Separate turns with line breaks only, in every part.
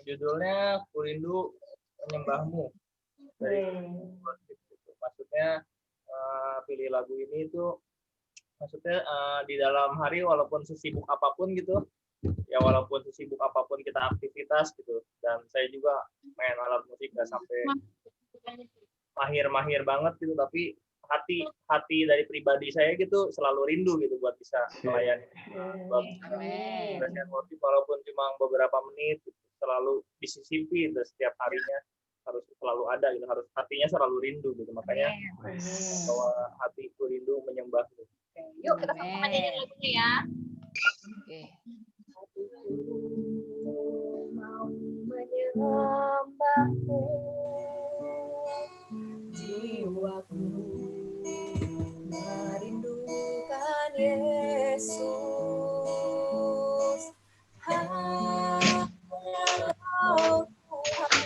Judulnya Kurindu Menyembahmu dari worship gitu. Maksudnya pilih lagu ini itu maksudnya di dalam hari walaupun sesibuk apapun gitu, ya walaupun sesibuk apapun kita aktivitas gitu, dan saya juga main alat musik gak sampai mahir-mahir banget gitu, tapi hati dari pribadi saya gitu selalu rindu gitu buat bisa melayani, buat worship walaupun cuma beberapa menit gitu, selalu disisipi gitu, setiap harinya harus selalu ada gitu, harus hatinya selalu rindu gitu, makanya bahwa hatiku rindu menyembah gitu.
Yuk kita sama-sama nyanyi lagunya ya. Mau menyembahmu, jiwaku merindukan Yesus. Hanya Kau Tuhan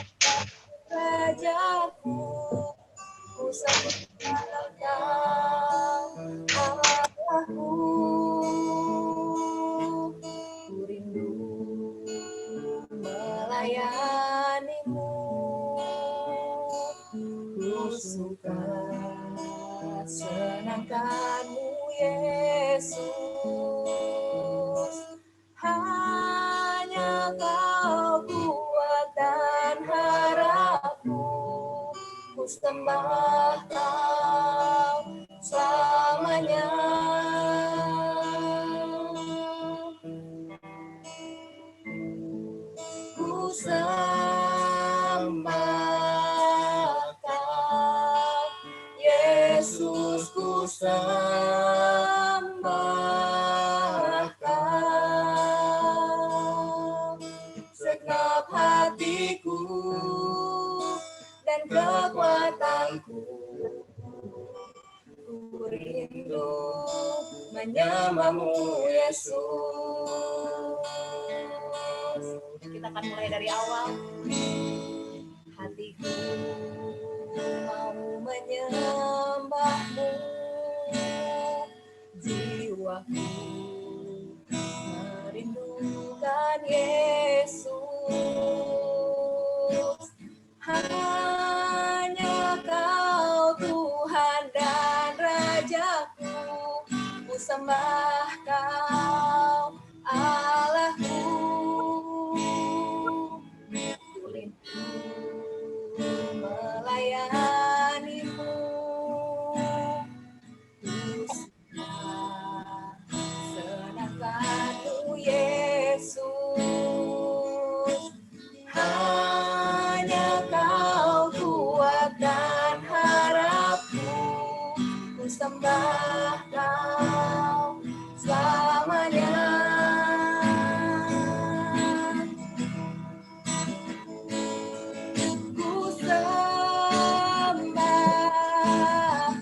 Rajaku, ku sembah Kau Allahku. Ku rindu melayanimu, ku suka senangkanmu Yesus. Hanya Kau kuat dan harapku, ku sembah Kau selamanya. Ku sembah Kau Yesus, ku sembah Kau segenap hatiku dan kekuatanku. Ku rindu menyembahmu Yesus. Kita akan mulai dari awal. Hatiku mau menyembahmu, jiwaku merindukan Yesus. Hanya Kau Tuhan dan Rajaku, ku sembah Kau Allahku. Ku rindu melayanimu, ku suka senangkanmu Yesus. Hanya Kau kuat dan harapku, ku sembah Kau selamanya. Ku sembah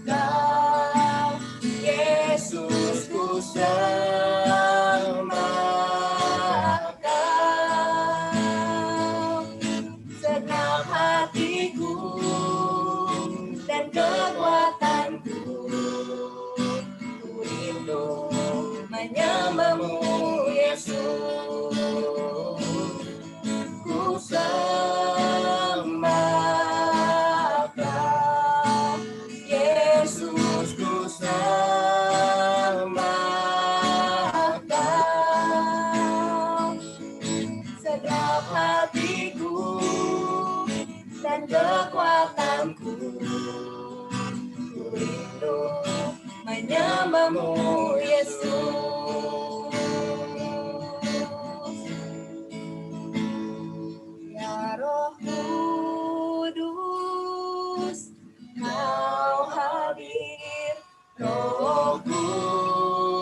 Kau Yesus, ku sembah Kau segenap hatiku dan kekuatanku. Ku rindu menyembahmu Yesus. Ku sembah Kau Yesus, ku sembah Kau segenap hatiku dan kekuatanku. Ku rindu menyembahmu Yesus. Ya Roh Kudus, Kau hadir. Roh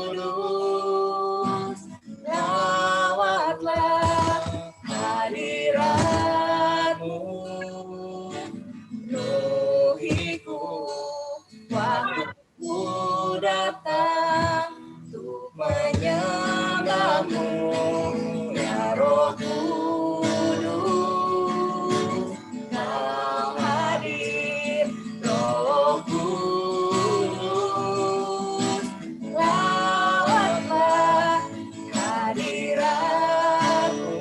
Kudus, rawatlah hadirat-Mu, penuhiku waktu ku datang untuk menyembah-Mu. Ya Roh Kudus, Kau hadir. Roh Kudus, lawatlah hadirat-Mu,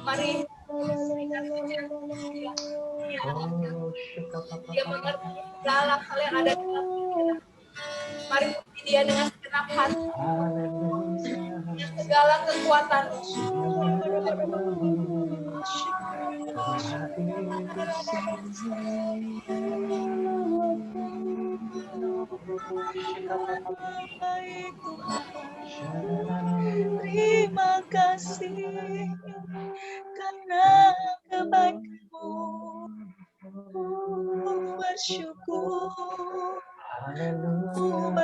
Mari dia mengerti segala hal yang ada dalam pikiran. Mari puji dia dengan segenap hati. Segala kekuatan.
Baik Tuhan, terima kasih karena kebaikan-Mu. Bersyukur. Terima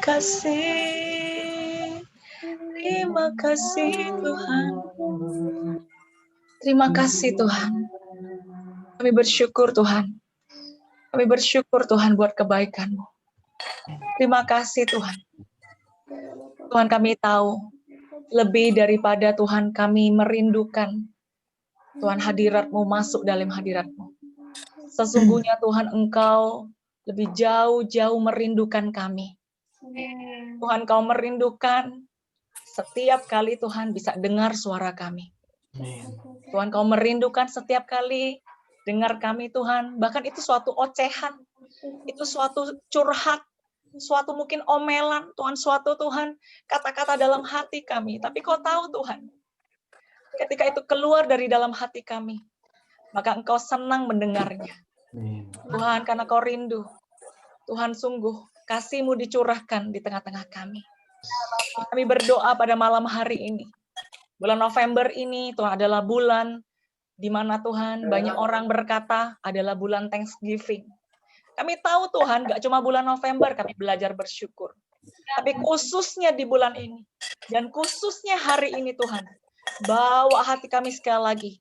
kasih Tuhan. Terima kasih Tuhan. Kami bersyukur Tuhan. Kami bersyukur Tuhan buat kebaikan-Mu. Terima kasih Tuhan. Tuhan, kami tahu lebih daripada Tuhan kami merindukan Tuhan hadirat-Mu, masuk dalam hadirat-Mu. Sesungguhnya Tuhan, Engkau lebih jauh-jauh merindukan kami. Tuhan, Kau merindukan setiap kali Tuhan bisa dengar suara kami. Tuhan, Kau merindukan setiap kali dengar kami Tuhan. Bahkan itu suatu ocehan, itu suatu curhat, suatu mungkin omelan, Tuhan, suatu Tuhan, kata-kata dalam hati kami. Tapi Kau tahu Tuhan, ketika itu keluar dari dalam hati kami, maka Engkau senang mendengarnya. Tuhan, karena Kau rindu, Tuhan, sungguh kasih-Mu dicurahkan di tengah-tengah kami. Kami berdoa pada malam hari ini. Bulan November ini, Tuhan, adalah bulan di mana Tuhan banyak orang berkata adalah bulan Thanksgiving. Kami tahu Tuhan, gak cuma bulan November kami belajar bersyukur. Tapi khususnya di bulan ini, dan khususnya hari ini Tuhan, bawa hati kami sekali lagi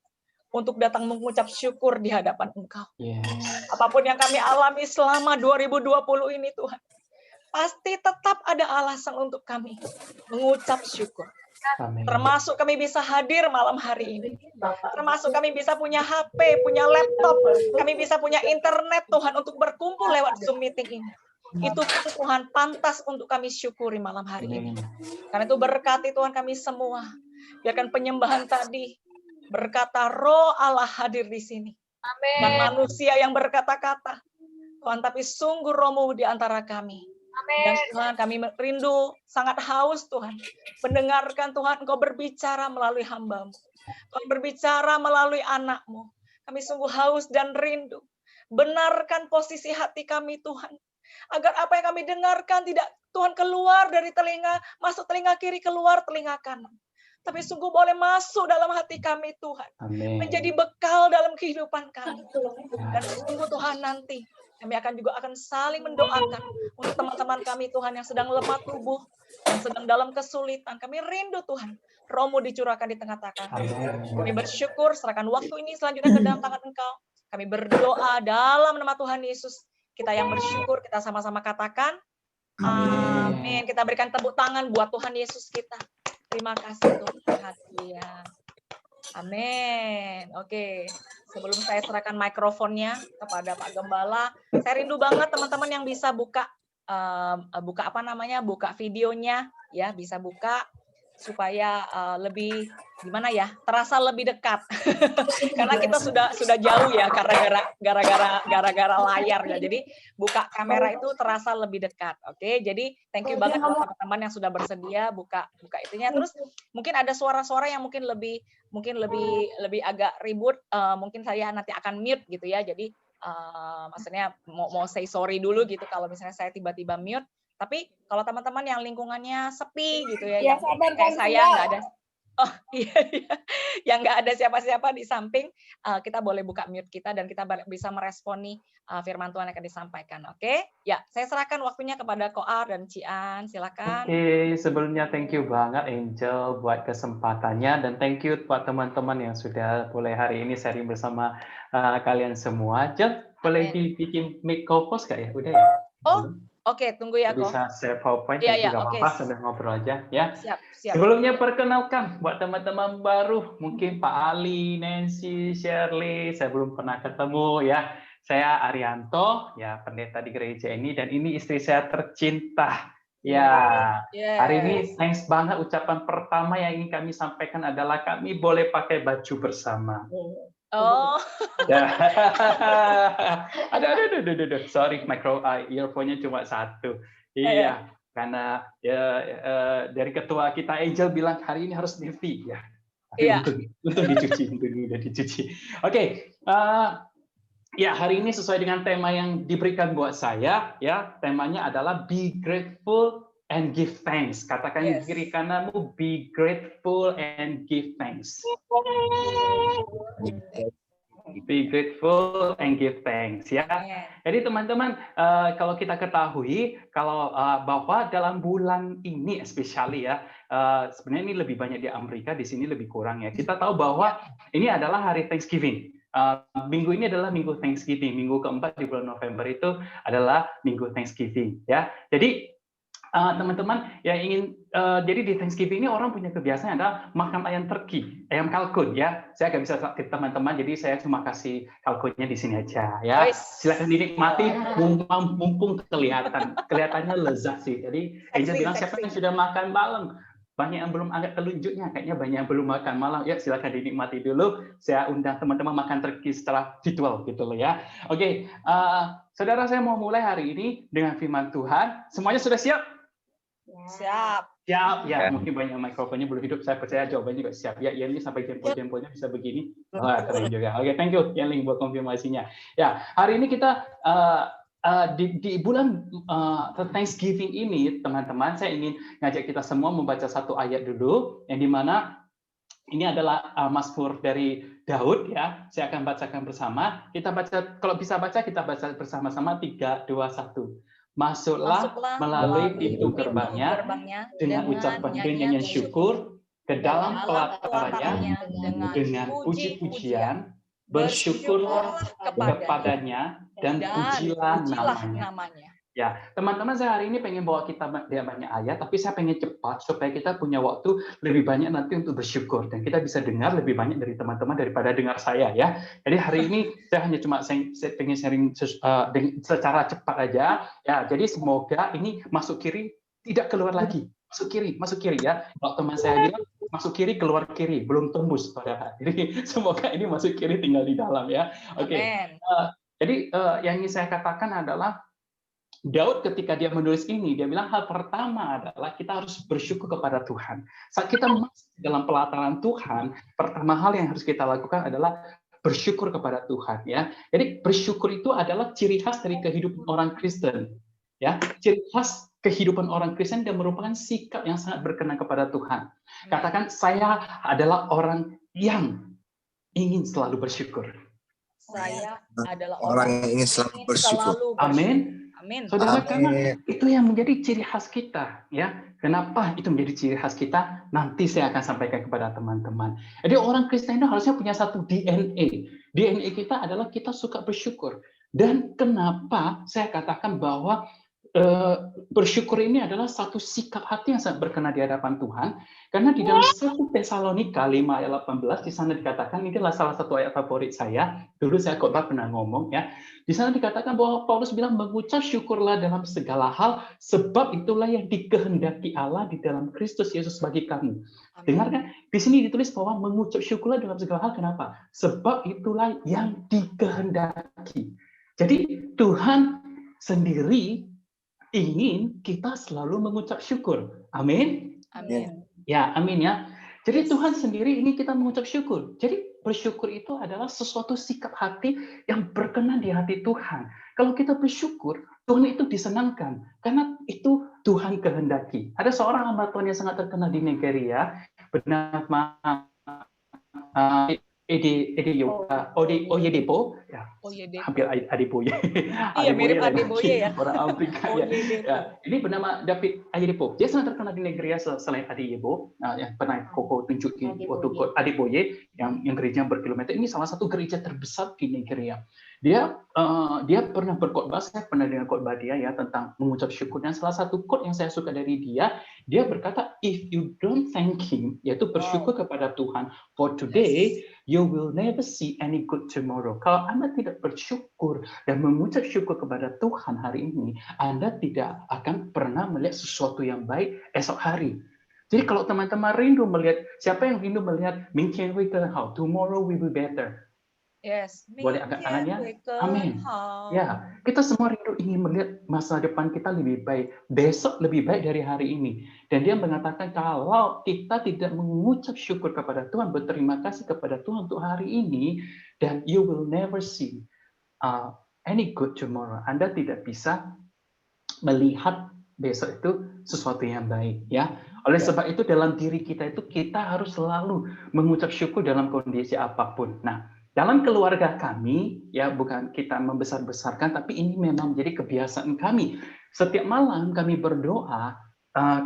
untuk datang mengucap syukur di hadapan Engkau. Apapun yang kami alami selama 2020 ini Tuhan, pasti tetap ada alasan untuk kami mengucap syukur. Termasuk kami bisa hadir malam hari ini. Termasuk kami bisa punya HP, punya laptop. Kami bisa punya internet Tuhan untuk berkumpul lewat Zoom meeting ini. Itu pun Tuhan pantas untuk kami syukuri malam hari ini. Karena itu berkati Tuhan kami semua. Biarkan penyembahan tadi berkata Roh Allah hadir di sini. Dan manusia yang berkata-kata. Tuhan, tapi sungguh Roh-Mu di antara kami. Dan Tuhan, kami rindu, sangat haus Tuhan. Mendengarkan Tuhan, Engkau berbicara melalui hamba-Mu. Tuhan berbicara melalui anak-Mu. Kami sungguh haus dan rindu. Benarkan posisi hati kami Tuhan. Agar apa yang kami dengarkan tidak Tuhan keluar dari telinga, masuk telinga kiri, keluar telinga kanan. Tapi sungguh boleh masuk dalam hati kami Tuhan. Menjadi bekal dalam kehidupan kami. Dan sungguh Tuhan nanti, kami akan saling mendoakan untuk teman-teman kami Tuhan yang sedang lemah tubuh, yang sedang dalam kesulitan. Kami rindu Tuhan, Roh-Mu dicurahkan di tengah-tengah kami. Kami bersyukur, serahkan waktu ini selanjutnya ke dalam tangan Engkau. Kami berdoa dalam nama Tuhan Yesus. Kita yang bersyukur, kita sama-sama katakan, amin. Kita berikan tepuk tangan buat Tuhan Yesus kita. Terima kasih Tuhan. Amin. Oke. Sebelum saya serahkan mikrofonnya kepada Pak Gembala, saya rindu banget teman-teman yang bisa buka buka videonya, ya, bisa buka supaya lebih gimana ya, terasa lebih dekat. Karena kita sudah jauh ya gara-gara layar ya. Jadi buka kamera itu terasa lebih dekat. Oke, jadi thank you banget buat teman-teman yang sudah bersedia buka itunya. Terus mungkin ada suara-suara yang mungkin lebih agak ribut, mungkin saya nanti akan mute gitu ya. Jadi maksudnya mau say sorry dulu gitu kalau misalnya saya tiba-tiba mute. Tapi kalau teman-teman yang lingkungannya sepi gitu ya, yang kayak saya nggak ada, yang nggak ada siapa-siapa di samping, kita boleh buka mute kita dan kita bisa meresponi firman Tuhan yang akan disampaikan. Oke, ya saya serahkan waktunya kepada Koar dan Cian, silakan.
Oke, sebelumnya thank you banget Angel buat kesempatannya dan thank you buat teman-teman yang sudah boleh hari ini sharing bersama kalian semua. Jel, boleh dibikin mic co-host nggak ya? Udah ya?
Oke, tunggu ya, Ko.
Bisa share PowerPoint,
ya,
juga apa-apa sambil ngobrol aja ya.
Siap.
Sebelumnya perkenalkan buat teman-teman baru, mungkin Pak Ali, Nancy, Shirley, saya belum pernah ketemu ya. Saya Arianto, ya pendeta di gereja ini dan ini istri saya tercinta Ya,
Yes.
hari ini thanks banget. Ucapan pertama yang ingin kami sampaikan adalah kami boleh pakai baju bersama.
Oh,
Ya. Aduh. Sorry, earphone-nya cuma satu. Iya, karena dari ketua kita Angel bilang hari ini harus navy ya. Tapi
Iya.
untuk dicuci. Oke, ya hari ini sesuai dengan tema yang diberikan buat saya, ya temanya adalah be grateful and give thanks. Katakan di
Yes.
kiri kananmu, be grateful and give thanks. Be grateful and give thanks, ya. Jadi teman-teman, kalau kita ketahui kalau bahwa dalam bulan ini especially ya, sebenarnya ini lebih banyak di Amerika, di sini lebih kurang ya. Kita tahu bahwa ini adalah hari Thanksgiving. Minggu ini adalah minggu Thanksgiving. Minggu keempat di bulan November itu adalah minggu Thanksgiving, ya. Jadi teman-teman yang ingin jadi di Thanksgiving ini orang punya kebiasaan adalah makan ayam turkey, ayam kalkun ya. Saya nggak bisa tip teman-teman, jadi saya cuma kasih kalkunnya di sini aja ya. Silakan dinikmati, mumpung kelihatannya lezat sih. Jadi Angel bilang siapa yang sudah makan malam? Banyak yang belum angkat telunjuknya, kayaknya banyak yang belum makan malam. Ya silakan dinikmati dulu. Saya undang teman-teman makan turkey setelah ritual gitu loh ya. Oke, saudara, saya mau mulai hari ini dengan firman Tuhan. Semuanya sudah siap?
Siap.
Siap, ya. Mungkin banyak mikrofonnya belum hidup. Saya percaya jawabannya juga siap. Ya, Yenli sampai jempol-jempolnya bisa begini. Wah, keren juga. Oke, thank you Yenli buat konfirmasinya. Ya, hari ini kita di bulan Thanksgiving ini, teman-teman, saya ingin ngajak kita semua membaca satu ayat dulu, yang dimana ini adalah Mazmur dari Daud ya. Saya akan bacakan bersama. Kita baca, kalau bisa baca kita baca bersama-sama 3, 2, 1. Masuklah melalui pintu gerbangnya dengan ucapan nyanyian syukur ke dalam pelatarannya dengan puji-pujian, bersyukurlah kepadanya dan pujilah namanya. Ya, teman-teman, saya hari ini pengen bawa kita banyak ayat, tapi saya pengen cepat supaya kita punya waktu lebih banyak nanti untuk bersyukur dan kita bisa dengar lebih banyak dari teman-teman daripada dengar saya ya. Jadi hari ini saya hanya cuma pengen sharing secara cepat aja ya. Jadi semoga ini masuk kiri tidak keluar lagi. Masuk kiri ya. Kalau teman saya bilang masuk kiri keluar kiri, belum tembus pada. Jadi semoga ini masuk kiri tinggal di dalam ya. Oke. Jadi yang ingin saya katakan adalah Daud ketika dia menulis ini, dia bilang hal pertama adalah kita harus bersyukur kepada Tuhan. Saat kita masuk dalam pelataran Tuhan, pertama hal yang harus kita lakukan adalah bersyukur kepada Tuhan. Ya, jadi bersyukur itu adalah ciri khas dari kehidupan orang Kristen. Ya, ciri khas kehidupan orang Kristen dan merupakan sikap yang sangat berkenan kepada Tuhan. Katakan, saya adalah orang yang ingin selalu bersyukur.
Saya adalah
orang yang ingin selalu bersyukur.
Amin.
Amin.
Saudara, karena itu yang menjadi ciri khas kita, ya. Kenapa itu menjadi ciri khas kita? Nanti saya akan sampaikan kepada teman-teman. Jadi orang Kristen itu harusnya punya satu DNA. DNA kita adalah kita suka bersyukur. Dan kenapa saya katakan bahwa bersyukur ini adalah satu sikap hati yang sangat berkenan di hadapan Tuhan, karena di dalam 1 Tesalonika 5 ayat 18 di sana dikatakan, ini adalah salah satu ayat favorit saya. Dulu saya khotbah pernah ngomong ya. Di sana dikatakan bahwa Paulus bilang mengucap syukurlah dalam segala hal, sebab itulah yang dikehendaki Allah di dalam Kristus Yesus bagi kamu. Dengar kan? Di sini ditulis bahwa mengucap syukurlah dalam segala hal. Kenapa? Sebab itulah yang dikehendaki. Jadi Tuhan sendiri ingin kita selalu mengucap syukur. Amin.
Amin.
Ya, amin ya. Jadi Tuhan sendiri ingin kita mengucap syukur. Jadi bersyukur itu adalah sesuatu sikap hati yang berkenan di hati Tuhan. Kalau kita bersyukur, Tuhan itu disenangkan. Karena itu Tuhan kehendaki. Ada seorang hamba Tuhan yang sangat terkenal di Nigeria, bernama Oyedepo, ya, hampir Adeboye.
Iya, mirip Adeboye ya.
Orang Afrika ya. Ini bernama David Oyedepo. Dia sangat terkenal di Nigeria selain Adeboye, yang pernah Koko tunjukin waktu Adeboye yang gereja berkilometer. Ini salah satu gereja terbesar di Nigeria. Dia pernah berkhotbah, saya pernah dengar khotbah dia ya tentang mengucap syukur, dan salah satu quote yang saya suka dari dia berkata, if you don't thank him, yaitu bersyukur kepada Tuhan for today, you will never see any good tomorrow. Kalau Anda tidak bersyukur dan mengucap syukur kepada Tuhan hari ini, Anda tidak akan pernah melihat sesuatu yang baik esok hari. Jadi kalau teman-teman rindu melihat, siapa yang rindu melihat, 明天会更好, tomorrow will be better.
Yes.
Boleh angkat tangannya? Amin. Ya, kita semua rindu ingin melihat masa depan kita lebih baik, besok lebih baik dari hari ini. Dan dia mengatakan kalau kita tidak mengucap syukur kepada Tuhan, berterima kasih kepada Tuhan untuk hari ini, dan you will never see any good tomorrow. Anda tidak bisa melihat besok itu sesuatu yang baik, ya. Oleh sebab itu dalam diri kita itu kita harus selalu mengucap syukur dalam kondisi apapun. Nah, dalam keluarga kami, ya bukan kita membesar-besarkan, tapi ini memang menjadi kebiasaan kami. Setiap malam kami berdoa,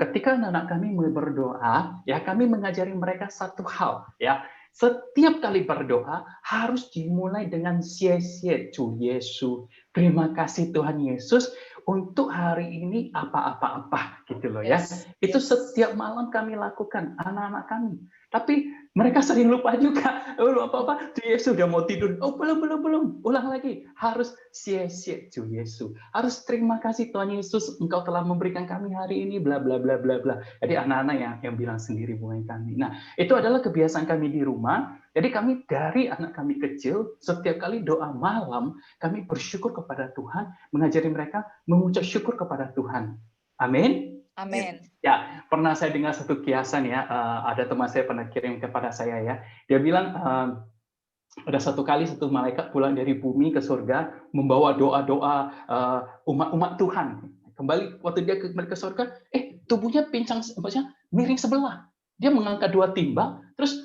ketika anak-anak kami mulai berdoa, ya kami mengajari mereka satu hal, ya. Setiap kali berdoa harus dimulai dengan xie-xie Tuhan Yesus. Terima kasih Tuhan Yesus untuk hari ini apa-apa-apa gitu loh ya. Itu setiap malam kami lakukan, anak-anak kami. Tapi mereka sering lupa juga. Apa-apa, Tuhan Yesus udah mau tidur. Oh, belum. Ulang lagi. Harus xie-xie Tuhan Yesus. Harus terima kasih Tuhan Yesus, Engkau telah memberikan kami hari ini, bla bla bla bla bla. Jadi anak-anak yang bilang sendiri bukan kami. Nah, itu adalah kebiasaan kami di rumah. Jadi kami dari anak kami kecil, setiap kali doa malam, kami bersyukur kepada Tuhan, mengajari mereka mengucap syukur kepada Tuhan. Amin.
Amin.
Ya, pernah saya dengar satu kiasan ya, ada teman saya pernah kirim kepada saya ya. Dia bilang ada satu kali satu malaikat pulang dari bumi ke surga membawa doa-doa umat Tuhan. Kembali waktu dia kembali ke surga, tubuhnya pincang, miring sebelah. Dia mengangkat 2 timbang, terus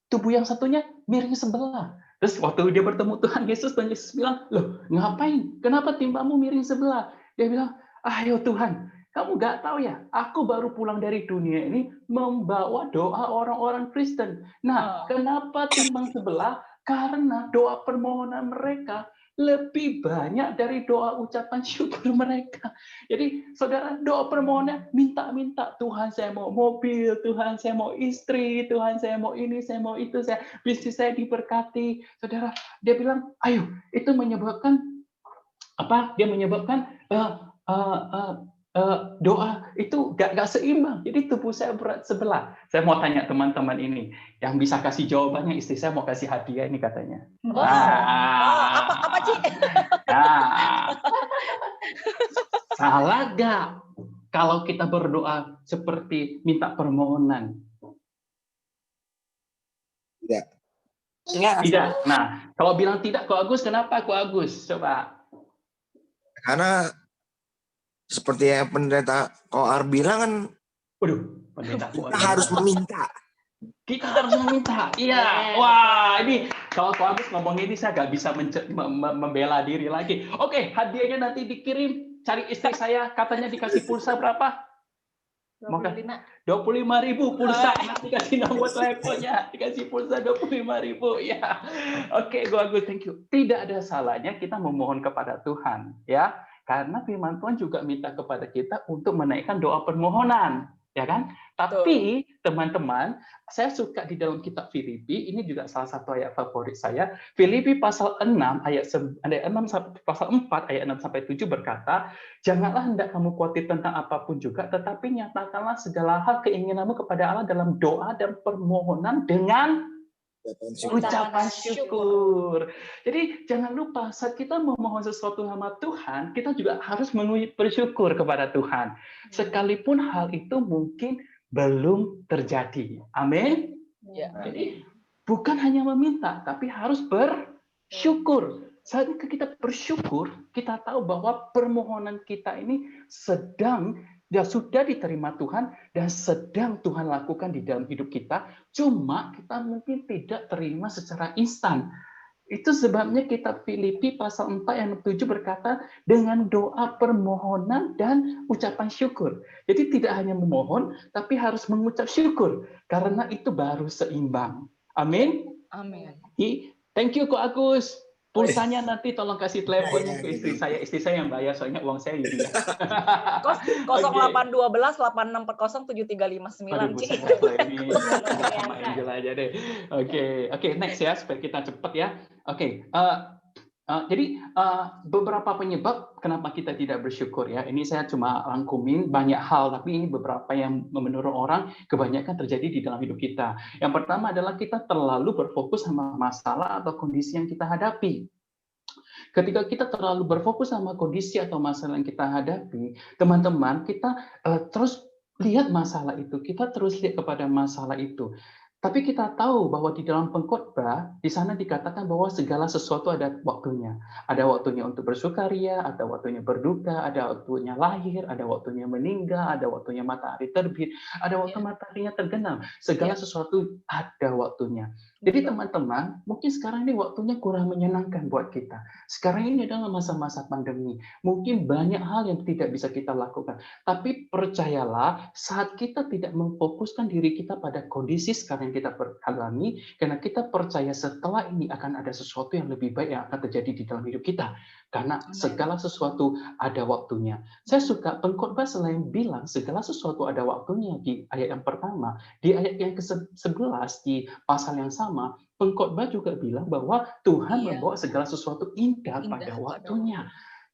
tubuh yang satunya miring sebelah. Terus waktu dia bertemu Tuhan Yesus bilang, loh ngapain? Kenapa timbangmu miring sebelah? Dia bilang, ayo Tuhan, kamu nggak tahu ya, aku baru pulang dari dunia ini membawa doa orang-orang Kristen. Nah, kenapa timbang sebelah? Karena doa permohonan mereka lebih banyak dari doa ucapan syukur mereka. Jadi, saudara, doa permohonan minta-minta, Tuhan saya mau mobil, Tuhan saya mau istri, Tuhan saya mau ini, saya mau itu, bisnis saya diberkati. Saudara, dia bilang, ayo, itu menyebabkan apa? Dia menyebabkan doa itu gak seimbang. Jadi tubuh saya berat sebelah. Saya mau tanya teman-teman ini, yang bisa kasih jawabannya, istri saya mau kasih hadiah ini katanya.
Apa Cik?
Salah gak kalau kita berdoa seperti minta permohonan? Tidak. Nah, kalau bilang tidak, Ko Agus, kenapa Ko Agus? Coba.
Karena seperti yang pendeta Koar bilang kan, kita harus meminta.
Kita harus meminta. Iya. Wah, ini kalau Ko Agus ngomong ini saya nggak bisa membela diri lagi. Oke, hadiahnya nanti dikirim. Cari istri saya, katanya dikasih pulsa berapa? 25.000 pulsa. Nanti kasih nomor teleponnya. Dikasih pulsa 25.000 ya. Oke, Ko Agus, thank you. Tidak ada salahnya kita memohon kepada Tuhan, ya. Karena firman Tuhan juga minta kepada kita untuk menaikkan doa permohonan, ya kan? Tapi teman-teman, saya suka di dalam kitab Filipi, ini juga salah satu ayat favorit saya. Filipi pasal 6 pasal 4 ayat 6 sampai 7 berkata, janganlah hendak kamu khawatir tentang apapun juga, tetapi nyatakanlah segala hal keinginanmu kepada Allah dalam doa dan permohonan dengan ucapan syukur. Jadi jangan lupa saat kita memohon sesuatu sama Tuhan, kita juga harus bersyukur kepada Tuhan. Sekalipun hal itu mungkin belum terjadi. Amin.
Ya.
Jadi bukan hanya meminta, tapi harus bersyukur. Saat kita bersyukur, kita tahu bahwa permohonan kita ini sudah diterima Tuhan dan sedang Tuhan lakukan di dalam hidup kita, cuma kita mungkin tidak terima secara instan. Itu sebabnya kitab Filipi pasal 4 ayat 7 berkata dengan doa permohonan dan ucapan syukur. Jadi tidak hanya memohon, tapi harus mengucap syukur, karena itu baru seimbang. Amin.
Amin.
Thank you Ko Agus. Pulsanya nanti tolong kasih teleponnya ke istri saya. Istri saya yang bayar, soalnya uang saya ini.
0812 8640 7359.
Aduh, buset lah ini. Sama Angel aja deh. Oke, next ya, supaya kita cepat ya. Oke, jadi beberapa penyebab kenapa kita tidak bersyukur ya. Ini saya cuma rangkumin banyak hal, tapi ini beberapa yang menurut orang kebanyakan terjadi di dalam hidup kita. Yang pertama adalah kita terlalu berfokus sama masalah atau kondisi yang kita hadapi. Ketika kita terlalu berfokus sama kondisi atau masalah yang kita hadapi, teman-teman, kita terus lihat masalah itu, kita terus lihat kepada masalah itu. Tapi kita tahu bahwa di dalam pengkhotbah, di sana dikatakan bahwa segala sesuatu ada waktunya. Ada waktunya untuk bersukaria, ada waktunya berduka, ada waktunya lahir, ada waktunya meninggal, ada waktunya matahari terbit, ada waktu mataharinya tergenang. Segala sesuatu ada waktunya. Jadi teman-teman, mungkin sekarang ini waktunya kurang menyenangkan buat kita. Sekarang ini adalah masa-masa pandemi. Mungkin banyak hal yang tidak bisa kita lakukan. Tapi percayalah, saat kita tidak memfokuskan diri kita pada kondisi sekarang yang kita alami, karena kita percaya setelah ini akan ada sesuatu yang lebih baik yang akan terjadi di dalam hidup kita. Karena segala sesuatu ada waktunya. Saya suka pengkhotbah selain bilang segala sesuatu ada waktunya di ayat yang pertama, di ayat yang ke-11 di pasal yang sama, pengkhotbah juga bilang bahwa Tuhan membawa segala sesuatu indah pada waktunya.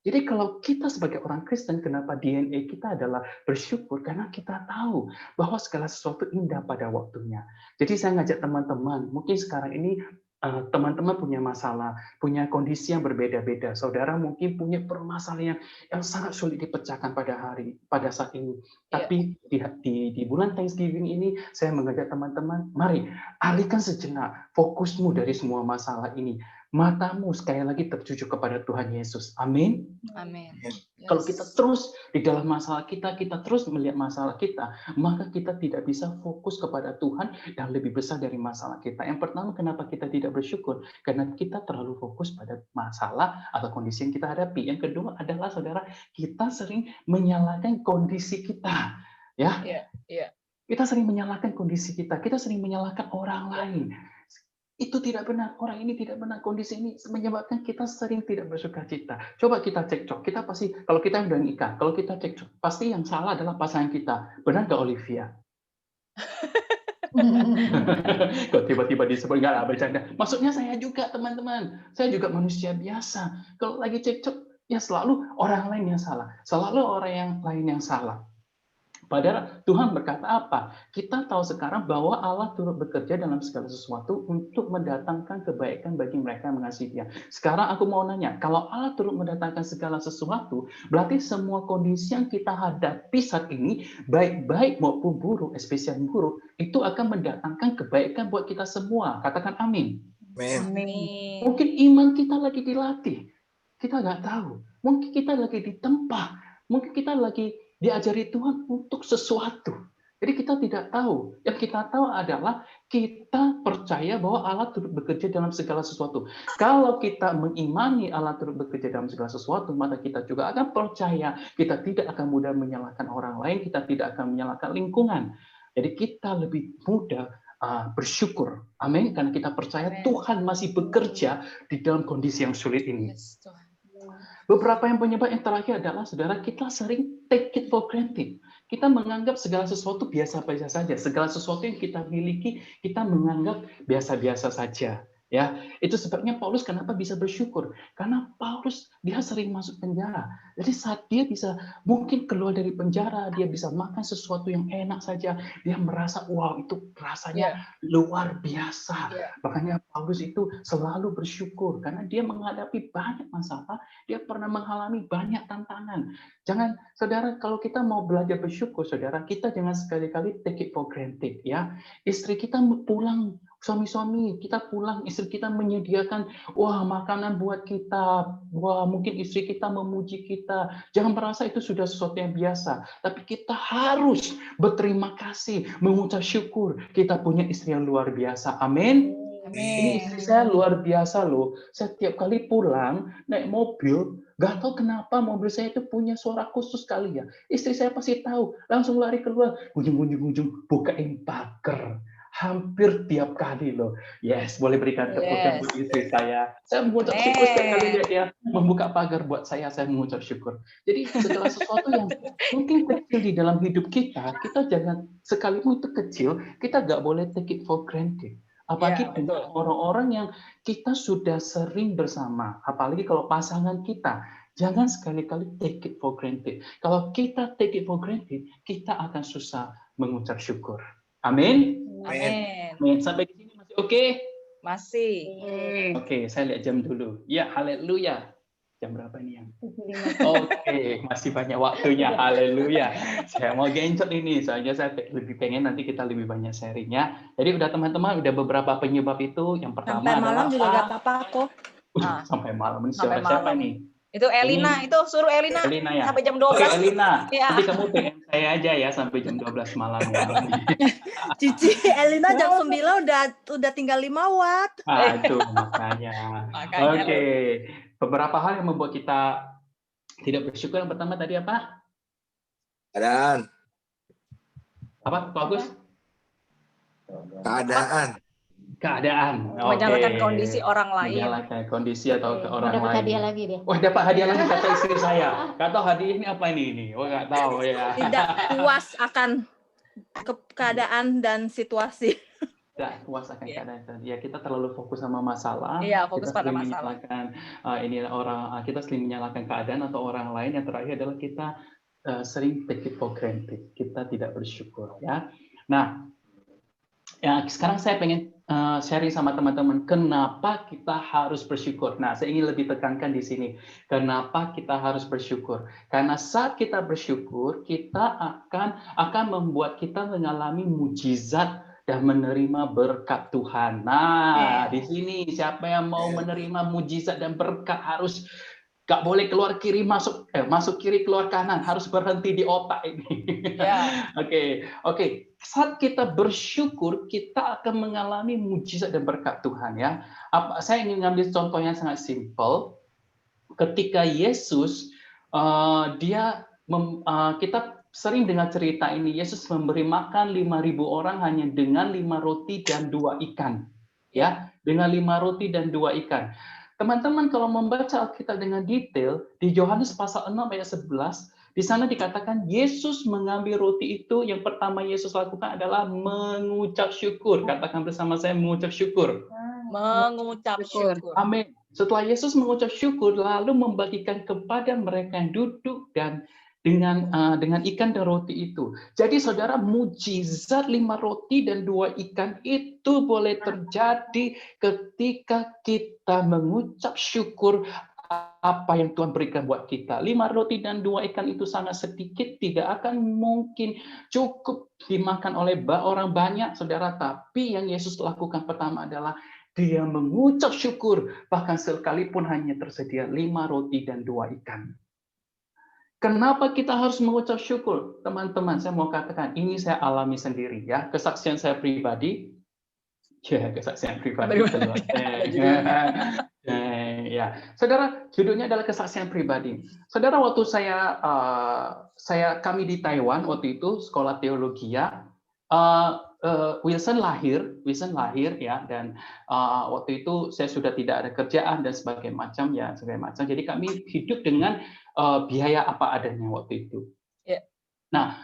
Jadi kalau kita sebagai orang Kristen, kenapa DNA kita adalah bersyukur? Karena kita tahu bahwa segala sesuatu indah pada waktunya. Jadi saya ngajak teman-teman, mungkin sekarang ini teman-teman punya masalah, punya kondisi yang berbeda-beda. Saudara mungkin punya permasalahan yang sangat sulit dipecahkan pada saat ini. Tapi di bulan Thanksgiving ini, saya mengajak teman-teman, mari alihkan sejenak fokusmu dari semua masalah ini. Matamu sekali lagi tertuju kepada Tuhan Yesus. Amin.
Amin.
Kalau kita terus di dalam masalah kita terus melihat masalah kita, maka kita tidak bisa fokus kepada Tuhan yang lebih besar dari masalah kita. Yang pertama, kenapa kita tidak bersyukur? Karena kita terlalu fokus pada masalah atau kondisi yang kita hadapi. Yang kedua adalah, saudara, kita sering menyalahkan kondisi kita. Ya. Kita sering menyalahkan kondisi kita sering menyalahkan orang lain. Itu tidak benar, orang ini tidak benar, kondisi ini menyebabkan kita sering tidak bersukacita. Coba kita cekcok, kita pasti, kalau kita udah nikah, kalau kita cekcok, pasti yang salah adalah pasangan kita. Benar nggak, Olivia? Kok tiba-tiba disebut, nggak bercanda. Maksudnya saya juga, teman-teman. Saya juga manusia biasa. Kalau lagi cekcok, ya selalu orang lain yang salah. Selalu orang yang lain yang salah. Padahal Tuhan berkata apa? Kita tahu sekarang bahwa Allah turut bekerja dalam segala sesuatu untuk mendatangkan kebaikan bagi mereka yang mengasihi Dia. Sekarang aku mau nanya, kalau Allah turut mendatangkan segala sesuatu, berarti semua kondisi yang kita hadapi saat ini, baik-baik maupun buruk, especially buruk, itu akan mendatangkan kebaikan buat kita semua. Katakan amin.
Amin.
Mungkin iman kita lagi dilatih. Kita nggak tahu. Mungkin kita lagi ditempa. Mungkin kita lagi diajari Tuhan untuk sesuatu. Jadi kita tidak tahu. Yang kita tahu adalah kita percaya bahwa Allah turut bekerja dalam segala sesuatu. Kalau kita mengimani Allah turut bekerja dalam segala sesuatu, maka kita juga akan percaya. Kita tidak akan mudah menyalahkan orang lain, kita tidak akan menyalahkan lingkungan. Jadi kita lebih mudah bersyukur. Amin. Karena kita percaya Tuhan masih bekerja di dalam kondisi yang sulit ini. Beberapa yang penyebab yang terakhir adalah, saudara, kita sering take it for granted. Kita menganggap segala sesuatu biasa-biasa saja. Segala sesuatu yang kita miliki, kita menganggap biasa-biasa saja. Ya, itu sebabnya Paulus kenapa bisa bersyukur. Karena Paulus dia sering masuk penjara. Jadi saat dia bisa mungkin keluar dari penjara, dia bisa makan sesuatu yang enak saja. Dia merasa wow, itu rasanya luar biasa. Makanya Paulus itu selalu bersyukur karena dia menghadapi banyak masalah, dia pernah mengalami banyak tantangan. Jangan, saudara, kalau kita mau belajar bersyukur, saudara, kita jangan sekali-kali take it for granted, ya. Istri kita pulang, suami-suami kita pulang, istri kita menyediakan makanan buat kita, mungkin istri kita memuji kita. Jangan merasa itu sudah sesuatu yang biasa, tapi kita harus berterima kasih, mengucap syukur kita punya istri yang luar biasa. Amin. Ini istri saya luar biasa loh. Setiap kali pulang naik mobil, gak tahu kenapa mobil saya itu punya suara khusus kali ya. Istri saya pasti tahu, langsung lari keluar, ujung-ujung bukain pagar. hampir tiap kali loh. Yes, boleh berikan tepuk buat istri saya. Saya mengucap syukur setiap kali dia membuka pagar buat saya mengucap syukur. Jadi segala sesuatu yang mungkin kecil di dalam hidup kita jangan sekalipun itu kecil, kita nggak boleh take it for granted. Apalagi dengan orang-orang yang kita sudah sering bersama, apalagi kalau pasangan kita. Jangan sekali-kali take it for granted. Kalau kita take it for granted, kita akan susah mengucap syukur. Amin. Amin. Sampai di sini masih oke?
Masih.
Oke, saya lihat jam dulu. Ya, haleluya. Jam berapa nih yang? Oke, masih banyak waktunya. Haleluya. Saya mau gencet ini, soalnya saya lebih pengen nanti kita lebih banyak sharingnya. Jadi udah teman-teman, udah beberapa penyebab itu. Yang pertama
sampai malam juga gak apa-apa kok.
Sampai malam. Ini siapa nih?
Itu Elina, itu suruh Elina
ya?
Sampai jam 12.
Oke, Elina, nanti kamu PM saya aja ya sampai jam 12 malam.
Cici, Elina jam 9 udah tinggal 5 watt.
Aduh, makanya. Oke, beberapa hal yang membuat kita tidak bersyukur. Yang pertama tadi apa?
Keadaan.
Apa, Pak Agus? Keadaan.
Menyalahkan kondisi orang lain.
Menyalahkan kondisi atau ke orang lain.
Dapat hadiah lagi dia.
Wah, dapat hadiah lagi kata istri saya. Gak tahu hadiah ini apa ini? Oh, gak tahu ya.
Tidak puas akan keadaan dan situasi.
Tidak puas akan keadaan. Ya, kita terlalu fokus sama masalah.
Iya, fokus
kita
pada masalah.
Kita sering menyalahkan keadaan atau orang lain. Yang terakhir adalah kita sering take it for granted. Kita tidak bersyukur, ya. Nah, ya, sekarang saya pengen sharing sama teman-teman kenapa kita harus bersyukur. Nah, saya ingin lebih tekankan di sini. Kenapa kita harus bersyukur? Karena saat kita bersyukur, kita akan membuat kita mengalami mujizat dan menerima berkat Tuhan. Nah, di sini siapa yang mau menerima mujizat dan berkat harus gak boleh keluar kiri masuk kiri keluar kanan, harus berhenti di otak ini. Oke. Saat kita bersyukur, kita akan mengalami mujizat dan berkat Tuhan, ya. Saya ingin ngambil contoh yang sangat simpel. Ketika Yesus kita sering dengar cerita ini, Yesus memberi makan 5.000 orang hanya dengan 5 roti dan 2 ikan. Ya, dengan 5 roti dan 2 ikan. Teman-teman kalau membaca Alkitab dengan detail, di Yohanes pasal 6 ayat 11, di sana dikatakan Yesus mengambil roti itu, yang pertama Yesus lakukan adalah mengucap syukur. Katakan bersama saya, mengucap syukur.
Mengucap syukur.
Amin. Setelah Yesus mengucap syukur, lalu membagikan kepada mereka yang duduk dan dengan ikan dan roti itu. Jadi saudara, mujizat 5 roti dan 2 ikan itu boleh terjadi ketika kita mengucap syukur apa yang Tuhan berikan buat kita. 5 roti dan 2 ikan itu sangat sedikit, tidak akan mungkin cukup dimakan oleh orang banyak, saudara. Tapi yang Yesus lakukan pertama adalah dia mengucap syukur, bahkan sekalipun hanya tersedia 5 roti dan 2 ikan. Kenapa kita harus mengucap syukur? Teman-teman, saya mau katakan, ini saya alami sendiri, ya. Kesaksian saya pribadi. Ya, kesaksian pribadi. Ya, saudara, judulnya adalah kesaksian pribadi. Saudara, waktu kami di Taiwan waktu itu sekolah teologi, Wilson lahir ya, dan waktu itu saya sudah tidak ada kerjaan dan sebagainya macam. Jadi kami hidup dengan biaya apa adanya waktu itu. Nah,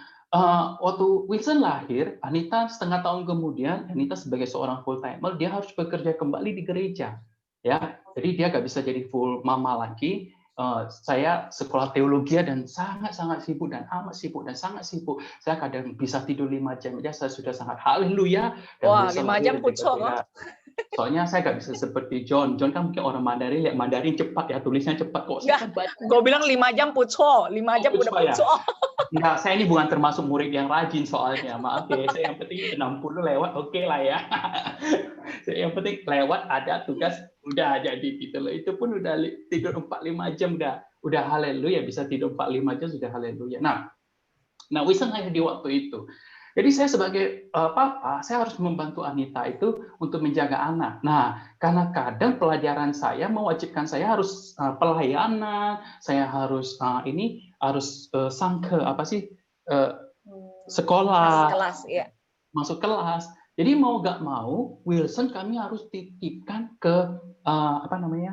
waktu Wilson lahir, Anita setengah tahun kemudian, Anita sebagai seorang full timer, dia harus bekerja kembali di gereja. Ya, jadi dia nggak bisa jadi full mama lagi. Saya sekolah teologi dan sangat sibuk dan amat sibuk dan sangat sibuk. Saya kadang bisa tidur 5 jam aja, saya sudah sangat haleluya.
Wah, 5 jam pucuk loh.
Soalnya saya nggak bisa seperti John. John kan mungkin orang Mandarin, lihat Mandarin cepat ya, tulisnya cepat kok.
Gue bilang 5 jam pucuk, 5 jam udah pucuk.
Enggak, saya ini bukan termasuk murid yang rajin soalnya. Maaf ya, saya yang penting 60 lewat, oke lah ya. Saya yang penting lewat, ada tugas, udah jadi gitu loh. Itu pun udah tidur 4-5 jam udah haleluya, bisa tidur 4-5 jam sudah haleluya. Nah Wilson lahir di waktu itu. Jadi saya sebagai papa, saya harus membantu Anita itu untuk menjaga anak. Nah, karena kadang pelajaran saya mewajibkan saya harus pelayanan, saya harus sekolah,
masuk kelas, ya.
Masuk kelas. Jadi mau nggak mau, Wilson kami harus titipkan ke neni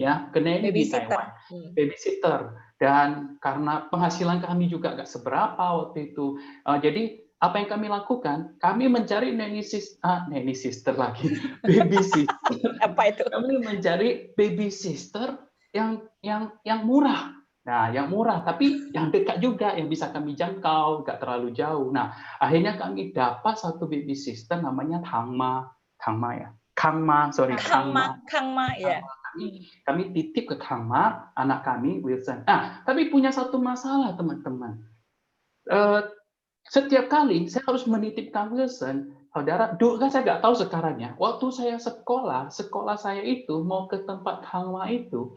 ya, ke neni di
Babysitter.
Taiwan, babysitter. Dan karena penghasilan kami juga nggak seberapa waktu itu, jadi apa yang kami lakukan? Kami mencari neni sister lagi, baby sister.
Apa itu?
Kami mencari baby sister yang murah. Nah, yang murah, tapi yang dekat juga, yang bisa kami jangkau, nggak terlalu jauh. Nah, akhirnya kami dapat satu baby sister namanya Kangma ya. Kangma
ya.
Kami titip ke Kangma, anak kami Wilson. Nah, tapi punya satu masalah teman-teman. Setiap kali saya harus menitipkan Wilson, saudara, dulu kan saya nggak tahu sekarangnya. Waktu saya sekolah saya itu mau ke tempat Kangma itu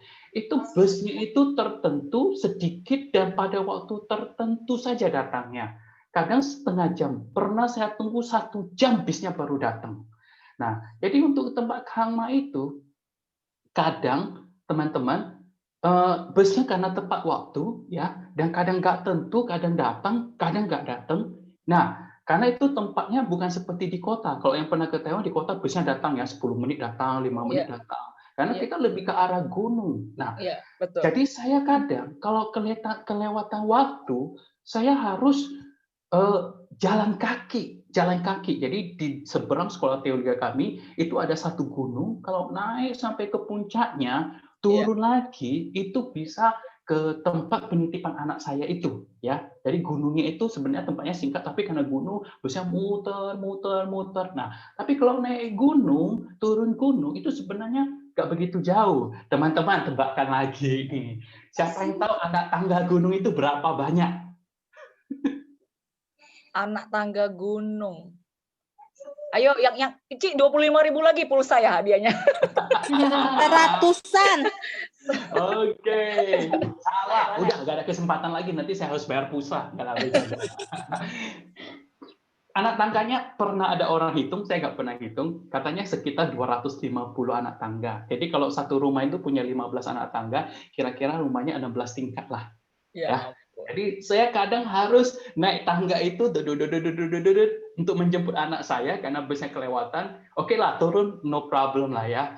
busnya itu tertentu sedikit dan pada waktu tertentu saja datangnya. Kadang setengah jam. Pernah saya tunggu 1 jam bisnya baru datang. Nah, jadi untuk tempat Kangma itu kadang teman-teman busnya karena tepat waktu ya, dan kadang nggak tentu, kadang datang, kadang nggak datang. Nah, karena itu tempatnya bukan seperti di kota. Kalau yang pernah ke Taiwan di kota busnya datang ya 10 menit datang, 5 menit datang. Karena kita lebih ke arah gunung. Nah,
betul.
jadi saya kadang kalau kelewatan waktu, saya harus jalan kaki. Jadi di seberang sekolah teologi kami itu ada satu gunung. Kalau naik sampai ke puncaknya, turun lagi itu bisa ke tempat penitipan anak saya itu, ya. Jadi gunungnya itu sebenarnya tempatnya singkat, tapi karena gunung busnya muter. Nah, tapi kalau naik gunung, turun gunung itu sebenarnya nggak begitu jauh. Teman-teman tebakkan lagi nih. Siapa yang tahu anak tangga gunung itu berapa banyak?
Anak tangga gunung. Ayo, yang Cici 25.000 lagi pulsa ya hadiahnya.
Ratusan.
Oke, salah. Udah nggak ada kesempatan lagi. Nanti saya harus bayar pulsa. Anak tangganya pernah ada orang hitung, saya nggak pernah hitung. Katanya sekitar 250 anak tangga. Jadi kalau satu rumah itu punya 15 anak tangga, kira-kira rumahnya 16 tingkat lah. Ya. Jadi saya kadang harus naik tangga itu untuk menjemput anak saya karena busnya kelewatan. Oke lah, turun no problem lah ya.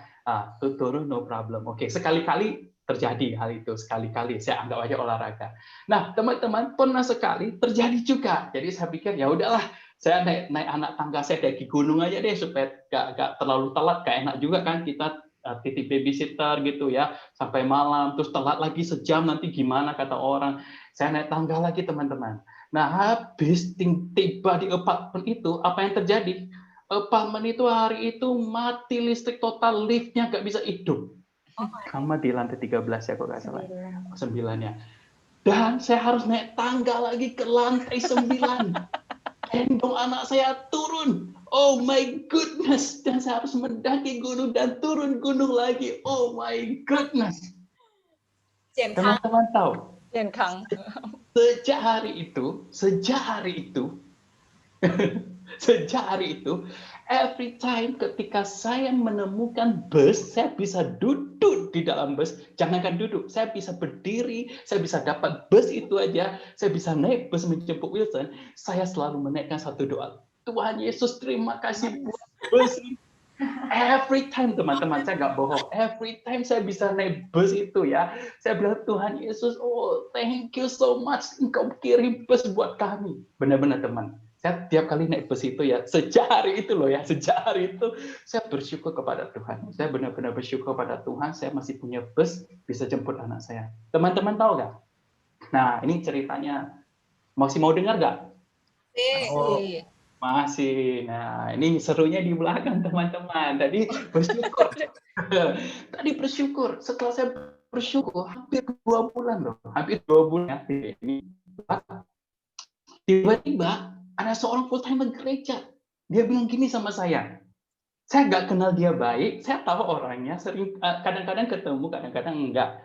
Turun no problem. Oke, sekali-kali terjadi hal itu, sekali-kali saya anggap aja olahraga. Nah, teman-teman, pernah sekali terjadi juga. Jadi saya pikir ya udahlah, saya naik anak tangga saya dari gunung aja deh supaya gak terlalu telat. Gak enak juga kan kita titip babysitter gitu ya sampai malam terus telat lagi sejam, nanti gimana kata orang. Saya naik tangga lagi teman-teman. Nah, habis tiba di apartemen itu, apa yang terjadi? Apartemen itu hari itu mati listrik total, liftnya nggak bisa hidup. Kamu di lantai 13 ya kok nggak salah. 9-nya. Dan saya harus naik tangga lagi ke lantai 9. Gendong anak saya turun. Oh my goodness. Dan saya harus mendaki gunung dan turun gunung lagi. Oh my goodness. Teman-teman tahu? Sejak hari itu, every time ketika saya menemukan bus, saya bisa duduk di dalam bus. Jangankan duduk, saya bisa berdiri, saya bisa dapat bus itu aja, saya bisa naik bus menjemput Wilson. Saya selalu menaikkan satu doa. Tuhan Yesus, terima kasih buat bus ini. Every time teman-teman, saya nggak bohong, every time saya bisa naik bus itu ya, saya bilang Tuhan Yesus, oh thank you so much, Engkau kirim bus buat kami. Benar-benar teman, saya tiap kali naik bus itu ya, sejak hari itu saya bersyukur kepada Tuhan. Saya benar-benar bersyukur kepada Tuhan, saya masih punya bus bisa jemput anak saya. Teman-teman tahu nggak? Nah ini ceritanya, masih mau dengar nggak? Masih. Nah, ini serunya di belakang teman-teman. Tadi bersyukur. Setelah saya bersyukur hampir 2 bulan loh. Hampir 2 bulan. Ini tiba-tiba ada seorang full timer gereja. Dia bilang gini sama saya. Saya nggak kenal dia baik. Saya tahu orangnya. Sering kadang-kadang ketemu, kadang-kadang enggak.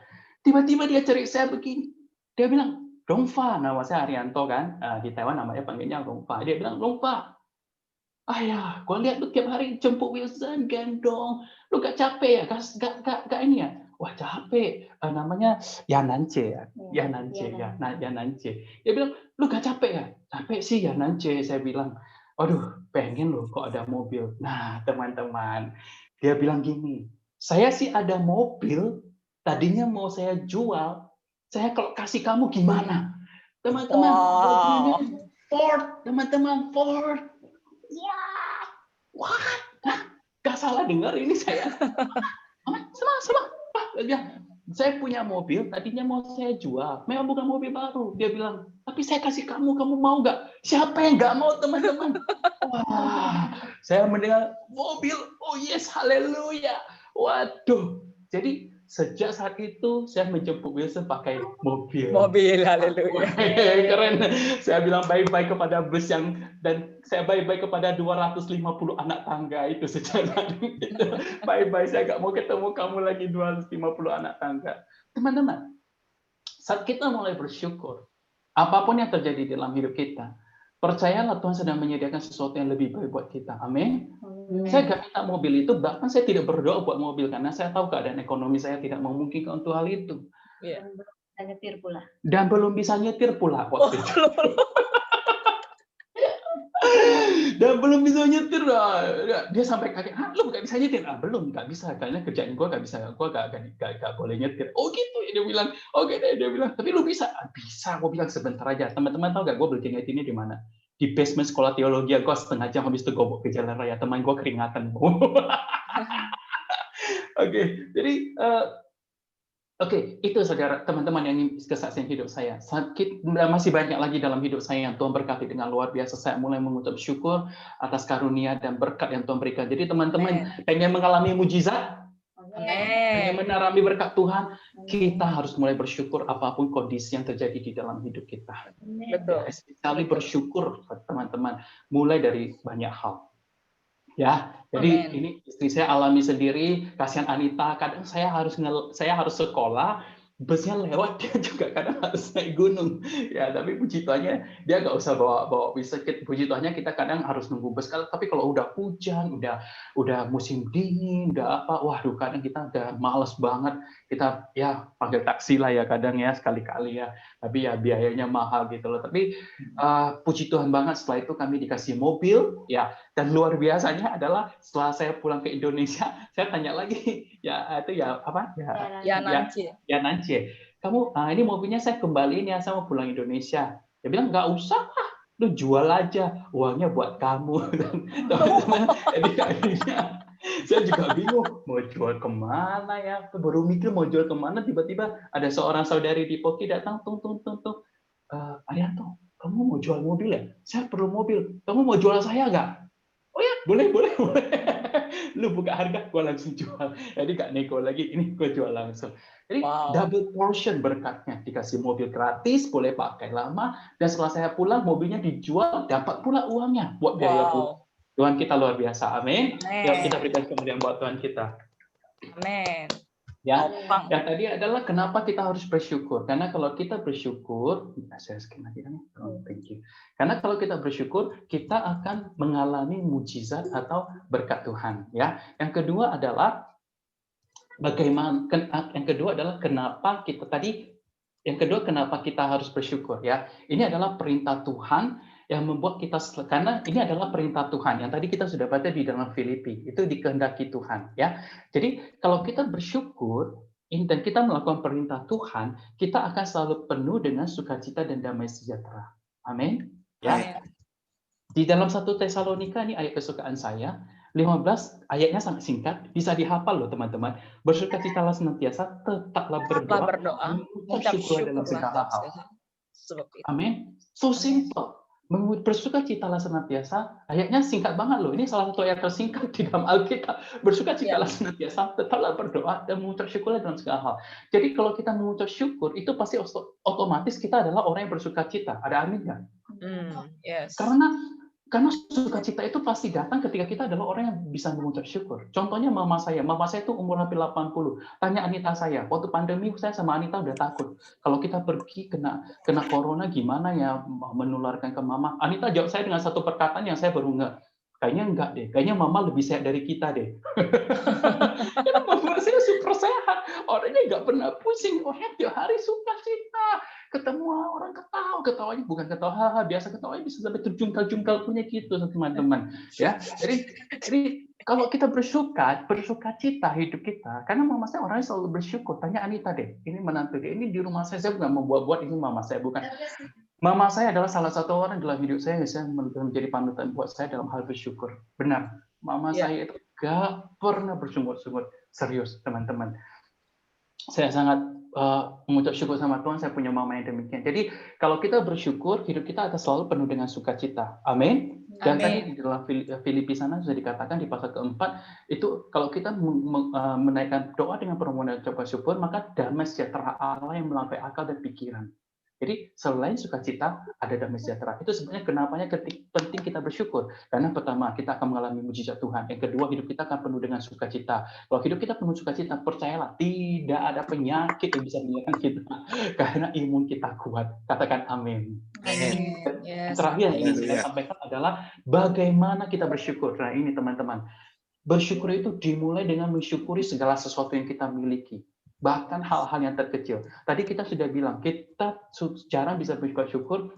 Tiba-tiba dia cari saya begini. Dia bilang, Dongfa, nama saya Arianto kan, di Taiwan namanya panggilnya Dongfa. Dia bilang, Dongfa, ayah, gue lihat lu tiap hari jemput Wilson, gendong, lu gak capek ya? Gak ini ya? Wah capek, namanya Yanance ya, Yanance. Dia bilang, lu gak capek ya? Capek sih Yanance, saya bilang. aduh pengen loh kok ada mobil. Nah teman-teman, dia bilang gini, saya sih ada mobil, tadinya mau saya jual, saya kalau kasih kamu gimana? Teman-teman, mobilnya Ford, teman-teman, Ford. Wah, what? Nah, gak salah dengar ini saya. Sama. Saya punya mobil, tadinya mau saya jual. Memang bukan mobil baru. Dia bilang, tapi saya kasih kamu mau nggak? Siapa yang nggak mau, teman-teman? Wah, saya mendengar mobil. Oh yes, haleluya. Waduh. Jadi sejak saat itu saya menjemput Wilson pakai mobil.
Mobil, haleluya.
Keren. Saya bilang bye-bye kepada bus dan saya bye-bye kepada 250 anak tangga itu sejak saat itu. Bye-bye, saya nggak mau ketemu kamu lagi 250 anak tangga. Teman-teman, saat kita mulai bersyukur, apapun yang terjadi dalam hidup kita, percayalah Tuhan sedang menyediakan sesuatu yang lebih baik buat kita. Amin. Saya nggak minta mobil itu, bahkan saya tidak berdoa buat mobil karena saya tahu keadaan ekonomi saya tidak memungkinkan untuk hal itu.
Iya.
Nyetir pula.
Dan belum bisa nyetir pula waktu itu. Dan belum bisa nyetir. Dia sampai kaget, lu nggak bisa nyetir? Belum, nggak bisa. Karena kerjaan gue nggak bisa, gue nggak boleh nyetir. Oh gitu, dia bilang. Oke deh, dia bilang. Tapi lu bisa? Bisa, gue bilang sebentar aja. Teman-teman tahu nggak gue belajar nyetirnya di mana? Di basement sekolah teologi, gue setengah jam habis itu gue bawa ke jalan raya. Teman gue keringatan. Oke, jadi Oke, itu saudara, teman-teman yang ingin kesaksian hidup saya. Masih banyak lagi dalam hidup saya yang Tuhan berkati dengan luar biasa. Saya mulai mengucap syukur atas karunia dan berkat yang Tuhan berikan. Jadi teman-teman pengen mengalami mujizat, pengen mengalami berkat Tuhan, kita harus mulai bersyukur apapun kondisi yang terjadi di dalam hidup kita.
Betul.
Sekali bersyukur, teman-teman, mulai dari banyak hal. Ya, jadi ini istri saya alami sendiri. Kasihan Anita, kadang saya harus sekolah, busnya lewat, dia juga kadang harus naik gunung. Ya, tapi puji Tuhannya dia nggak usah bawa bis. Puji Tuhannya kita kadang harus nunggu bus. Tapi kalau udah hujan, udah musim dingin, udah apa, waduh kadang kita udah males banget. Kita ya panggil taksi lah ya kadang ya sekali-kali ya. Tapi ya biayanya mahal gitu loh. Tapi puji Tuhan banget setelah itu kami dikasih mobil ya. Dan luar biasanya adalah setelah saya pulang ke Indonesia, saya tanya lagi, ya itu ya apa? Ya Nancy. Kamu, ini mobilnya saya kembaliin ya, saya mau pulang Indonesia. Dia bilang nggak usah, lu jual aja, uangnya buat kamu. Teman-teman, jadi akhirnya saya juga bingung mau jual kemana ya. Baru mikir mau jual kemana, tiba-tiba ada seorang saudari di Poki datang, tung. Arianto, kamu mau jual mobil ya? Saya perlu mobil. Kamu mau jual saya nggak? Oh ya, boleh. Lu buka harga, gue langsung jual. Jadi gak nego lagi, ini gue jual langsung. Jadi double portion berkatnya. Dikasih mobil gratis, boleh pakai lama. Dan setelah saya pulang, mobilnya dijual, dapat pula uangnya buat biaya pulang. Tuhan kita luar biasa, amin. Yuk kita berikan kemuliaan buat Tuhan kita.
Amin.
Ya, yang tadi adalah kenapa kita harus bersyukur. Karena kalau kita bersyukur, saya scan lagi kan? Thank you. Karena kalau kita bersyukur, kita akan mengalami mujizat atau berkat Tuhan. Ya, yang kedua adalah bagaimana? Yang kedua adalah kenapa kita tadi? Yang kedua kenapa kita harus bersyukur? Ya, ini adalah perintah Tuhan yang membuat kita, karena ini adalah perintah Tuhan yang tadi kita sudah baca di dalam Filipi, itu dikehendaki Tuhan ya. Jadi kalau kita bersyukur dan kita melakukan perintah Tuhan, kita akan selalu penuh dengan sukacita dan damai sejahtera. Amin ya. Di dalam 1 Tesalonika, ini ayat kesukaan saya, 15 ayatnya sangat singkat, bisa dihafal loh teman-teman. Bersukacitalah senantiasa, tetaplah berdoa, mengucap syukur dalam segala hal. Amin. So simple. Bersukacitalah senantiasa, ayatnya singkat banget loh. Ini salah satu ayat tersingkat di dalam Alkitab. Bersukacitalah senantiasa, tetaplah berdoa dan mengucap syukur dalam segala hal. Jadi kalau kita mengucap syukur, itu pasti otomatis kita adalah orang yang bersukacita. Ada amin nggak?
Yes.
Karena sukacita itu pasti datang ketika kita adalah orang yang bisa mengucap syukur. Contohnya mama saya itu umur hampir 80. Tanya Anita saya, waktu pandemi saya sama Anita udah takut. Kalau kita pergi kena corona gimana ya menularkan ke mama. Anita jawab saya dengan satu perkataan yang saya baru nggak. Kayaknya enggak deh, kayaknya mama lebih sehat dari kita deh. Karena mama saya super sehat, orangnya nggak pernah pusing, orangnya tiap hari sukacita. ketemu orang ketawanya bukan ketawa haha biasa, ketawanya bisa sampai terjungkal-jungkal punya gitu teman-teman ya. Jadi kalau kita bersuka cita hidup kita, karena mama saya orangnya selalu bersyukur. Tanya Anita deh, ini menantu dia, ini di rumah saya nggak mau buat ini mama saya, bukan. Mama saya adalah salah satu orang dalam hidup saya yang menjadi panutan buat saya dalam hal bersyukur. Benar, mama saya itu gak pernah bersungut-sungut. Serius teman-teman. Saya sangat mengucap syukur sama Tuhan, saya punya mama yang demikian. Jadi kalau kita bersyukur, hidup kita akan selalu penuh dengan sukacita. Amin. Dan tadi di dalam Filipi sana sudah dikatakan di pasal keempat, itu kalau kita menaikkan doa dengan permohonan ucapan syukur, maka damai sejahtera Allah yang melampaui akal dan pikiran. Jadi selain sukacita, ada damai sejahtera. Itu sebenarnya kenapanya penting kita bersyukur. Karena pertama, kita akan mengalami mujizat Tuhan. Yang kedua, hidup kita akan penuh dengan sukacita. Kalau hidup kita penuh sukacita, percayalah, tidak ada penyakit yang bisa menyerang kita. Karena imun kita kuat. Katakan amin.
Yes.
Terakhir yang ingin saya sampaikan adalah bagaimana kita bersyukur. Nah ini teman-teman, bersyukur itu dimulai dengan mensyukuri segala sesuatu yang kita miliki. Bahkan hal-hal yang terkecil. Tadi kita sudah bilang, kita jarang bisa bersyukur.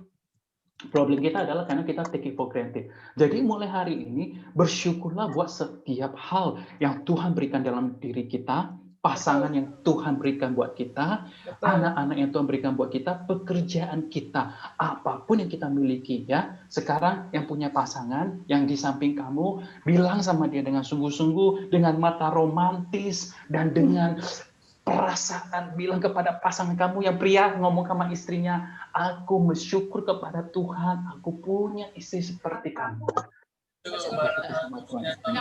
Problem kita adalah karena kita take it for granted. Jadi mulai hari ini, bersyukurlah buat setiap hal yang Tuhan berikan dalam diri kita, pasangan yang Tuhan berikan buat kita, anak-anak yang Tuhan berikan buat kita, pekerjaan kita, apapun yang kita miliki ya. Sekarang yang punya pasangan, yang di samping kamu, bilang sama dia dengan sungguh-sungguh, dengan mata romantis, dan dengan perasaan, bilang kepada pasangan kamu yang pria, ngomong sama istrinya, aku bersyukur kepada Tuhan, aku punya istri seperti kamu.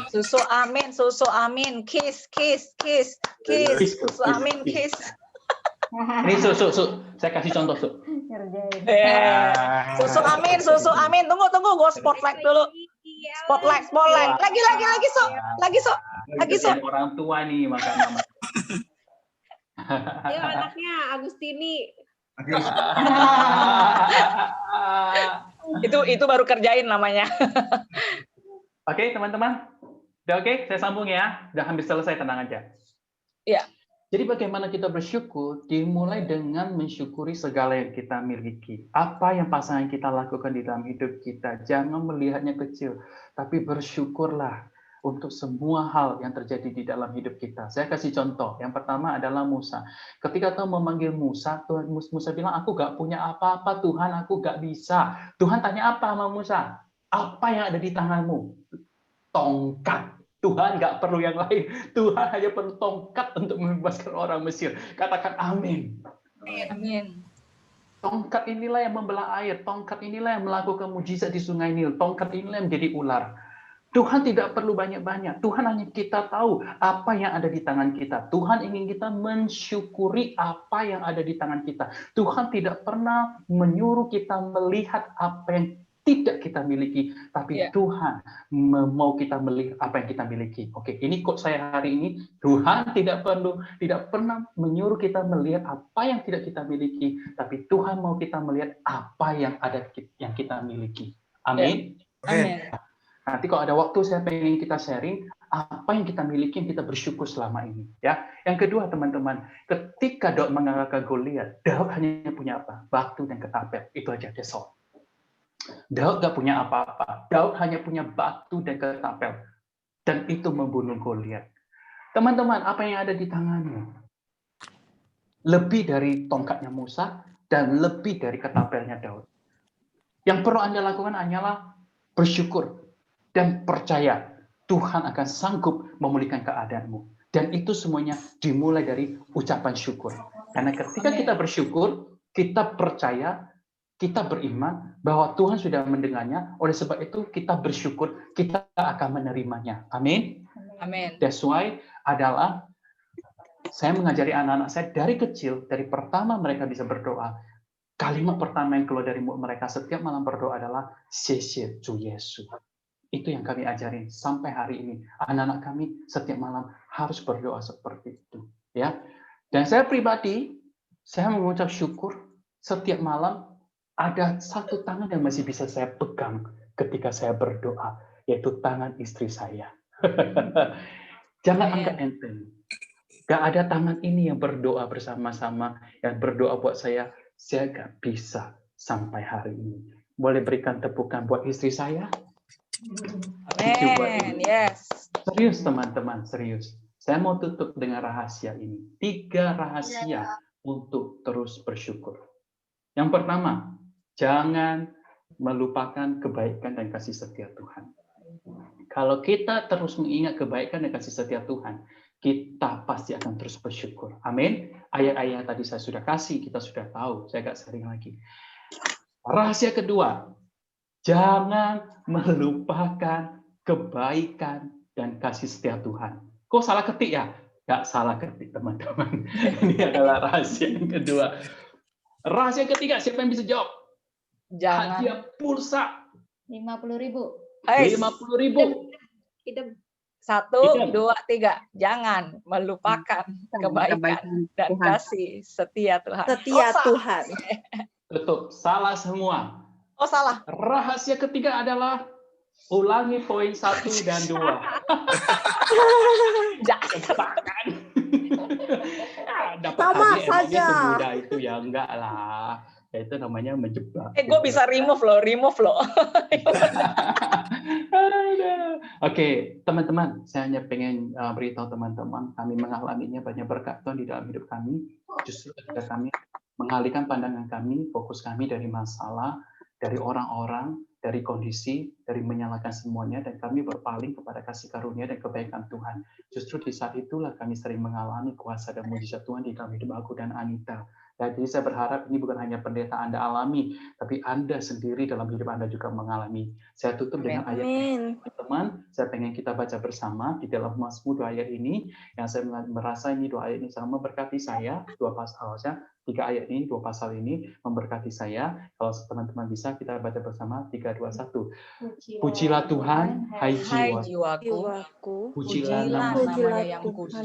Susu amin, kiss, susu amin, kiss.
Ini susu, saya kasih contoh su.
Susu amin, tunggu, gue spotlight dulu. Spotlight. Lagi su.
Orang tua nih makanya.
Ayo anaknya Agustini.
Itu baru kerjain namanya.
Oke, teman-teman. Udah oke? Saya sambung ya. Udah hampir selesai, tenang aja.
Iya.
Jadi bagaimana kita bersyukur? Dimulai dengan mensyukuri segala yang kita miliki. Apa yang pasangan kita lakukan di dalam hidup kita. Jangan melihatnya kecil, tapi bersyukurlah untuk semua hal yang terjadi di dalam hidup kita. Saya kasih contoh. Yang pertama adalah Musa. Ketika Tuhan memanggil Musa, Musa bilang, aku gak punya apa-apa Tuhan, aku gak bisa. Tuhan tanya apa sama Musa? Apa yang ada di tanganmu? Tongkat. Tuhan gak perlu yang lain. Tuhan hanya perlu tongkat untuk membebaskan orang Mesir. Katakan amin.
Amin.
Tongkat inilah yang membelah air. Tongkat inilah yang melakukan mujizat di sungai Nil. Tongkat inilah yang menjadi ular. Tuhan tidak perlu banyak-banyak. Tuhan hanya kita tahu apa yang ada di tangan kita. Tuhan ingin kita mensyukuri apa yang ada di tangan kita. Tuhan tidak pernah menyuruh kita melihat apa yang tidak kita miliki, tapi Tuhan mau kita melihat apa yang kita miliki. Oke, ini quote saya hari ini. Tuhan tidak pernah menyuruh kita melihat apa yang tidak kita miliki, tapi Tuhan mau kita melihat apa yang ada yang kita miliki. Amin.
Amin.
Nanti kalau ada waktu saya pengen kita sharing apa yang kita miliki, yang kita bersyukur selama ini. Ya. Yang kedua teman-teman, ketika Daud mengalahkan Goliat, Daud hanya punya apa? Batu dan ketapel. Itu aja, that's all. Daud gak punya apa-apa. Daud hanya punya batu dan ketapel. Dan itu membunuh Goliat. Teman-teman, apa yang ada di tanganmu? Lebih dari tongkatnya Musa dan lebih dari ketapelnya Daud. Yang perlu Anda lakukan hanyalah bersyukur dan percaya Tuhan akan sanggup memulihkan keadaanmu. Dan itu semuanya dimulai dari ucapan syukur. Karena ketika kita bersyukur, kita percaya, kita beriman bahwa Tuhan sudah mendengarnya. Oleh sebab itu kita bersyukur, kita akan menerimanya. Amin.
Amin.
That's why adalah saya mengajari anak-anak saya dari kecil, dari pertama mereka bisa berdoa. Kalimat pertama yang keluar dari mulut mereka setiap malam berdoa adalah Sheshe Ju Yesus. Itu yang kami ajarin sampai hari ini. Anak-anak kami setiap malam harus berdoa seperti itu. Ya. Dan saya pribadi, saya mengucap syukur setiap malam ada satu tangan yang masih bisa saya pegang ketika saya berdoa, yaitu tangan istri saya. Jangan anggap enteng. Gak ada tangan ini yang berdoa bersama-sama, yang berdoa buat saya saya gak bisa sampai hari ini. Boleh berikan tepukan buat istri saya? Thank you buat
Amen.
ini.
Yes.
Serius teman-teman, serius. Saya mau tutup dengan rahasia ini. 3 rahasia untuk terus bersyukur. Yang pertama, jangan melupakan kebaikan dan kasih setia Tuhan. Kalau kita terus mengingat kebaikan dan kasih setia Tuhan, kita pasti akan terus bersyukur. Amin. Ayat-ayat tadi saya sudah kasih, kita sudah tahu. Saya agak sering lagi. Rahasia kedua, jangan melupakan kebaikan dan kasih setia Tuhan. Kok salah ketik ya? Gak salah ketik, teman-teman. Ini adalah rahasia yang kedua. Rahasia ketiga, siapa yang bisa jawab?
Jangan.
Hadiah pulsa
50.000.
50.000.
Idem.
1, 2, 3. Jangan melupakan kebaikan dan
Tuhan.
kasih setia Tuhan.
Setia
salah.
Tuhan.
Tutup, salah semua.
Oh, salah.
Rahasia ketiga adalah ulangi poin 1 dan 2. Jebakan. Dapat
Sama
hadiah emangnya
saja.
semudah itu ya, enggak lah. Ya, itu namanya menjebak.
Gue bisa remove loh.
Oke, teman-teman, saya hanya pengen beritahu teman-teman, kami mengalaminya banyak berkat Tuhan di dalam hidup kami. Justru ketika kami mengalihkan pandangan kami, fokus kami dari masalah, dari orang-orang, dari kondisi, dari menyalahkan semuanya, dan kami berpaling kepada kasih karunia dan kebaikan Tuhan. Justru di saat itulah kami sering mengalami kuasa dan mujizat Tuhan di dalam hidup aku dan Anita. Jadi saya berharap ini bukan hanya pendeta Anda alami, tapi Anda sendiri dalam hidup Anda juga mengalami. Saya tutup dengan ayat ini, teman-teman. Saya pengen kita baca bersama di dalam Mazmur 2 ayat ini, yang saya merasa ini 2 ayat ini sangat memberkati saya. 2 pasalnya, 3 ayat ini, 2 pasal ini memberkati saya. Kalau teman-teman bisa, kita baca bersama 3, 2, 1. Pujilah Tuhan, hai
Hai
jiwaku.
jiwaku,
Pujilah
namanya yang kudus.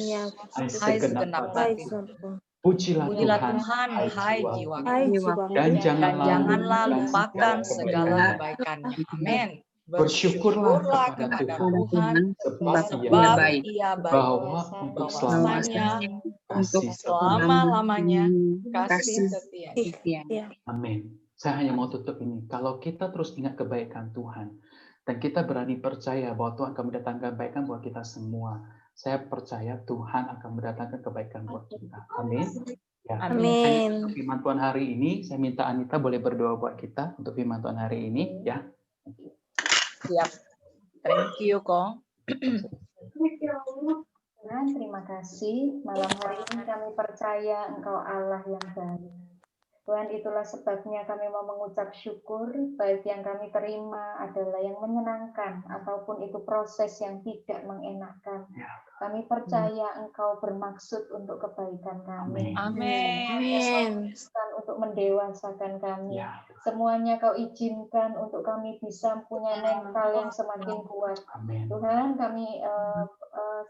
Hai
Hai
segenap
segenap
batin.
batin.
Pujilah
Pujilah
Tuhan,
Tuhan, hai jiwaku.
dan
Dan janganlah lupakan
segala
segala
kebaikan.
kebaikannya. Amin.
Bersyukurlah kepada
Tuhan,
sebab
sebab
baik.
Ia baik.
bahwa untuk
Bahwasanya
kasih
untuk selama-lamanya kasih
kasih
setia.
setia.
Amin. Saya hanya mau tutup ini. Kalau kita terus ingat kebaikan Tuhan, dan kita berani percaya bahwa Tuhan akan mendatangkan kebaikan buat kita semua, saya percaya Tuhan akan mendatangkan kebaikan buat kita. Amin. Ya.
Amin.
Untuk firman Tuhan hari ini, saya minta Anita boleh berdoa buat kita untuk firman Tuhan hari ini, ya.
Siap. Thank you, Kong.
Tuhan, terima kasih. Malam hari ini kami percaya Engkau Allah yang baik. Tuhan, itulah sebabnya kami mau mengucap syukur, baik yang kami terima adalah yang menyenangkan, ataupun itu proses yang tidak mengenakan. Kami percaya Engkau bermaksud untuk kebaikan kami.
Amin.
Untuk mendewasakan kami.
Ya.
Semuanya Kau izinkan untuk kami bisa punya mental yang semakin kuat.
Amin.
Tuhan, kami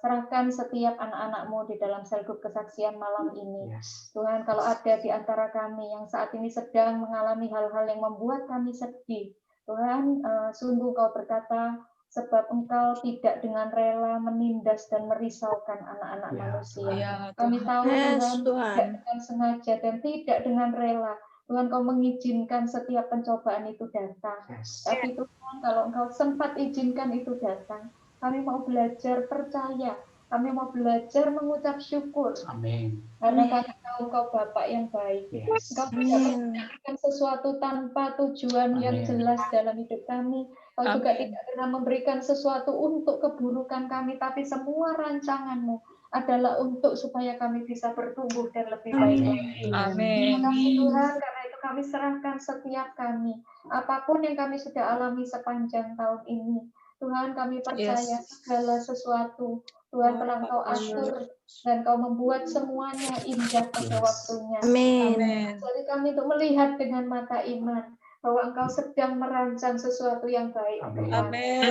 serahkan setiap anak-anak-Mu di dalam sel grup kesaksian malam ini.
Yes.
Tuhan, kalau ada di antara kami yang saat ini sedang mengalami hal-hal yang membuat kami sedih, Tuhan, sungguh Kau berkata, sebab Engkau tidak dengan rela menindas dan merisaukan anak-anak manusia.
Ya,
Kami tahu Tuhan,
Tuhan.
tidak dengan sengaja dan tidak dengan rela. Tuhan, Kau mengizinkan setiap pencobaan itu datang.
Yes.
Tapi Tuhan, kalau Engkau sempat izinkan itu datang, kami mau belajar percaya. Kami mau belajar mengucap syukur.
Amin.
Karena kami tahu Engkau Bapak yang baik.
Yes.
Engkau tidak memberikan sesuatu tanpa tujuan yang
Amin.
jelas dalam hidup kami. Kau juga
Amin.
tidak pernah memberikan sesuatu untuk keburukan kami, tapi semua rancangan-Mu adalah untuk supaya kami bisa bertumbuh dan lebih baik lagi.
Amin.
Terima kasih Tuhan, karena itu kami serahkan setiap kami. Apapun yang kami sudah alami sepanjang tahun ini, Tuhan, kami percaya segala sesuatu Tuhan telah Kau atur dan Kau membuat semuanya indah pada waktunya.
Amin.
Jadi kami untuk melihat dengan mata iman bahwa Engkau sedang merancang sesuatu yang baik untuk kami.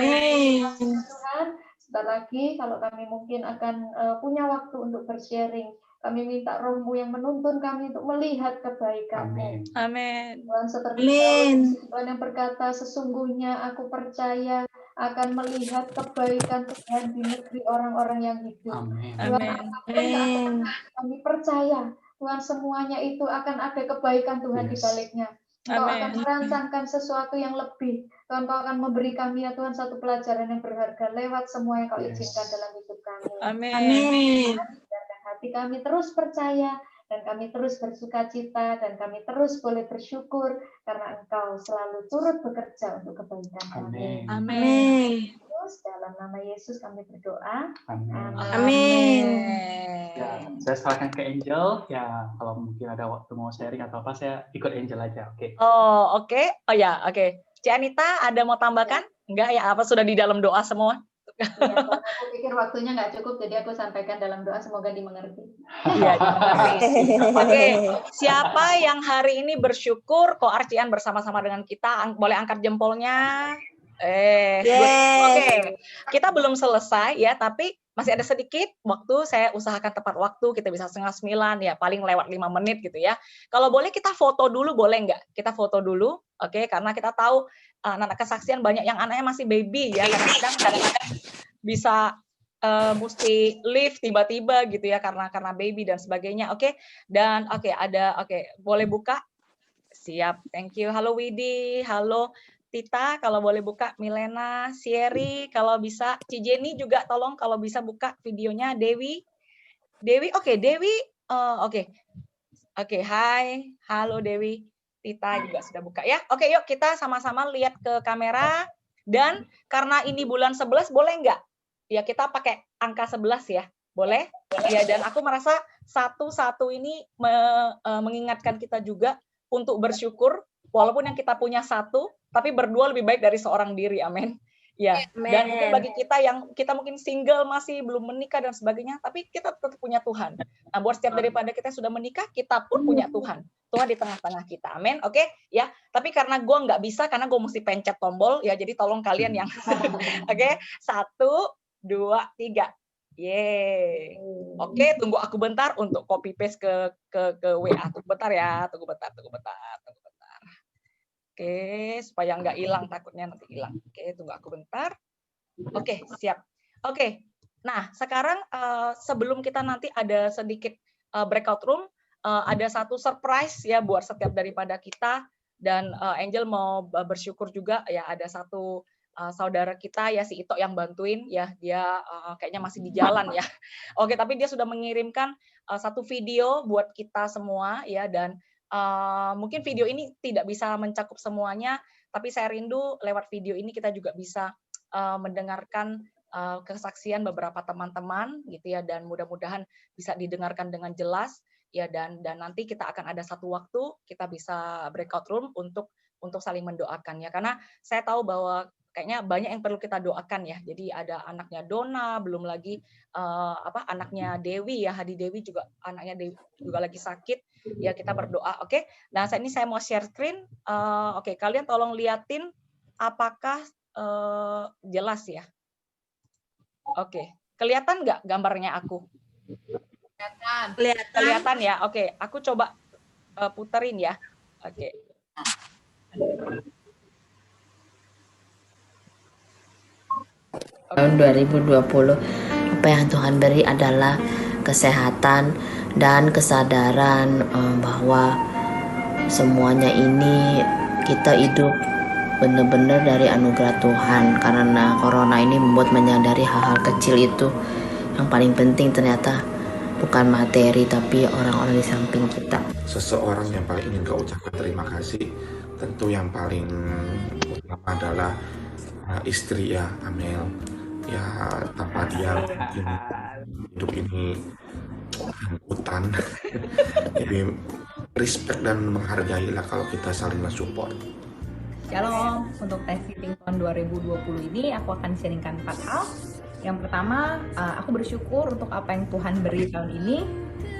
Amin.
Tuhan, sebentar lagi kalau kami mungkin akan punya waktu untuk bersharing, kami minta Roh-Mu yang menuntun kami untuk melihat kebaikan-Mu.
Amin.
Amin.
Tuhan, seperti Tuhan yang berkata, sesungguhnya aku percaya akan melihat kebaikan Tuhan di negeri orang-orang yang hidup.
Amin.
Tuhan,
Amin.
apapun keadaan kami percaya Tuhan, semuanya itu akan ada kebaikan Tuhan di baliknya. Engkau akan merancangkan sesuatu yang lebih. Tuhan, Kau akan memberi kami ya Tuhan satu pelajaran yang berharga lewat semua yang Kau izinkan dalam hidup kami.
Amin.
Dan hati kami terus percaya, dan kami terus bersuka cita, dan kami terus boleh bersyukur karena Engkau selalu turut bekerja untuk kebaikan kami.
Amin.
Terus dalam nama Yesus kami berdoa.
Amin.
Ya, saya serahkan ke Angel. Ya, kalau mungkin ada waktu mau sharing atau apa, saya ikut Angel aja. Oke.
Oh, oke. Oh ya, oke. Cik Anita, ada mau tambahkan? Enggak ya? Apa sudah di dalam doa semua?
Ya, aku pikir waktunya nggak cukup, jadi aku sampaikan dalam doa, semoga dimengerti.
Iya, dimengerti. Oke, siapa yang hari ini bersyukur Koarcian bersama-sama dengan kita? Boleh angkat jempolnya. Oke. Kita belum selesai ya, tapi masih ada sedikit waktu. Saya usahakan tepat waktu, kita bisa 8:30 ya, paling lewat 5 menit gitu ya. Kalau boleh kita foto dulu, boleh nggak? Kita foto dulu, oke? Karena kita tahu anak kesaksian banyak yang anaknya masih baby ya, kadang-kadang bisa mesti lift tiba-tiba gitu ya, karena baby dan sebagainya. Oke. Dan boleh buka. Siap, thank you. Halo Widi, halo Tita, kalau boleh buka. Milena, Sierry, kalau bisa. Cijeni juga tolong kalau bisa buka videonya. Dewi, oke. Dewi, oke. Hai, halo Dewi. Tita juga sudah buka ya. Oke, yuk kita sama-sama lihat ke kamera. Dan karena ini bulan 11, boleh nggak? Ya kita pakai angka 11 ya. Boleh? Ya, dan aku merasa satu-satu ini mengingatkan kita juga untuk bersyukur, walaupun yang kita punya satu, tapi berdua lebih baik dari seorang diri, amin. Ya, dan mungkin bagi kita mungkin single, masih belum menikah dan sebagainya, tapi kita tetap punya Tuhan. Nah, buat setiap daripada kita sudah menikah, kita pun punya Tuhan. Tuhan di tengah-tengah kita, amin. Oke, ya. Tapi karena gue nggak bisa, karena gue mesti pencet tombol, ya. Jadi tolong kalian yang, oke. 1, 2, 3. Yeay. Oke, tunggu aku bentar untuk copy paste ke WA. Tunggu bentar ya, tunggu bentar. Oke, supaya nggak hilang, takutnya nanti hilang. Oke, tunggu aku bentar. Oke, siap. Oke, nah sekarang sebelum kita nanti ada sedikit breakout room, ada satu surprise ya buat setiap daripada kita, dan Angel mau bersyukur juga ya, ada satu saudara kita ya, si Ito yang bantuin ya, dia kayaknya masih di jalan ya. Oke, tapi dia sudah mengirimkan satu video buat kita semua ya, dan mungkin video ini tidak bisa mencakup semuanya, tapi saya rindu lewat video ini kita juga bisa mendengarkan kesaksian beberapa teman-teman gitu ya, dan mudah-mudahan bisa didengarkan dengan jelas ya, dan nanti kita akan ada satu waktu kita bisa breakout room untuk saling mendoakan ya, karena saya tahu bahwa kayaknya banyak yang perlu kita doakan ya. Jadi ada anaknya Dona, belum lagi anaknya Dewi ya, Hadi Dewi juga, anaknya Dewi juga lagi sakit ya, kita berdoa. Oke. Nah, saat ini saya mau share screen. Oke, kalian tolong liatin apakah jelas ya. Oke, kelihatan nggak gambarnya aku? Kelihatan ya. Oke, aku coba puterin ya. Oke.
Tahun 2020, apa yang Tuhan beri adalah kesehatan dan kesadaran bahwa semuanya ini kita hidup benar-benar dari anugerah Tuhan, karena corona ini membuat menyadari hal-hal kecil itu yang paling penting ternyata bukan materi tapi orang-orang di samping kita.
Seseorang yang paling ingin kau ucapkan terima kasih tentu yang paling utama adalah istri ya, Amel. Ya, tanpa dia hidup ini hutan. Jadi respect dan menghargailah kalau kita saling mensupport.
Shalom, untuk Thanksgiving tahun 2020 ini aku akan sharingkan 4 hal. Yang pertama, aku bersyukur untuk apa yang Tuhan beri tahun ini,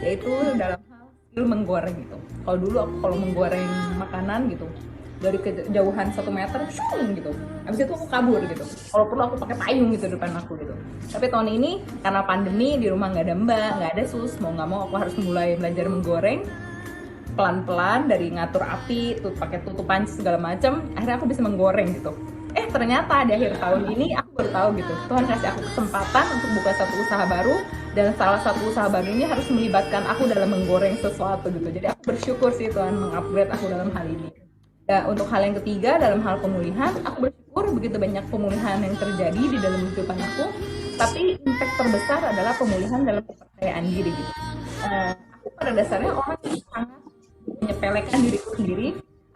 yaitu dalam hal skill menggoreng gitu. Kalau dulu aku kalau menggoreng makanan gitu, dari kejauhan 1 meter, shung gitu. Habis itu aku kabur gitu. Kalau perlu aku pakai payung gitu depan aku gitu. Tapi tahun ini karena pandemi di rumah nggak ada mbak, nggak ada sus, mau nggak mau aku harus mulai belajar menggoreng pelan-pelan dari ngatur api, pakai tutup panci segala macam. Akhirnya aku bisa menggoreng gitu. ternyata di akhir tahun ini aku baru tahu gitu, Tuhan kasih aku kesempatan untuk buka satu usaha baru, dan salah satu usaha baru ini harus melibatkan aku dalam menggoreng sesuatu gitu. Jadi aku bersyukur sih Tuhan mengupgrade aku dalam hal ini. Dan untuk hal yang ketiga, dalam hal pemulihan, aku bersyukur begitu banyak pemulihan yang terjadi di dalam kehidupan aku, tapi impact terbesar adalah pemulihan dalam kepercayaan diri gitu. Aku pada dasarnya orang yang sangat menyepelekan diriku sendiri,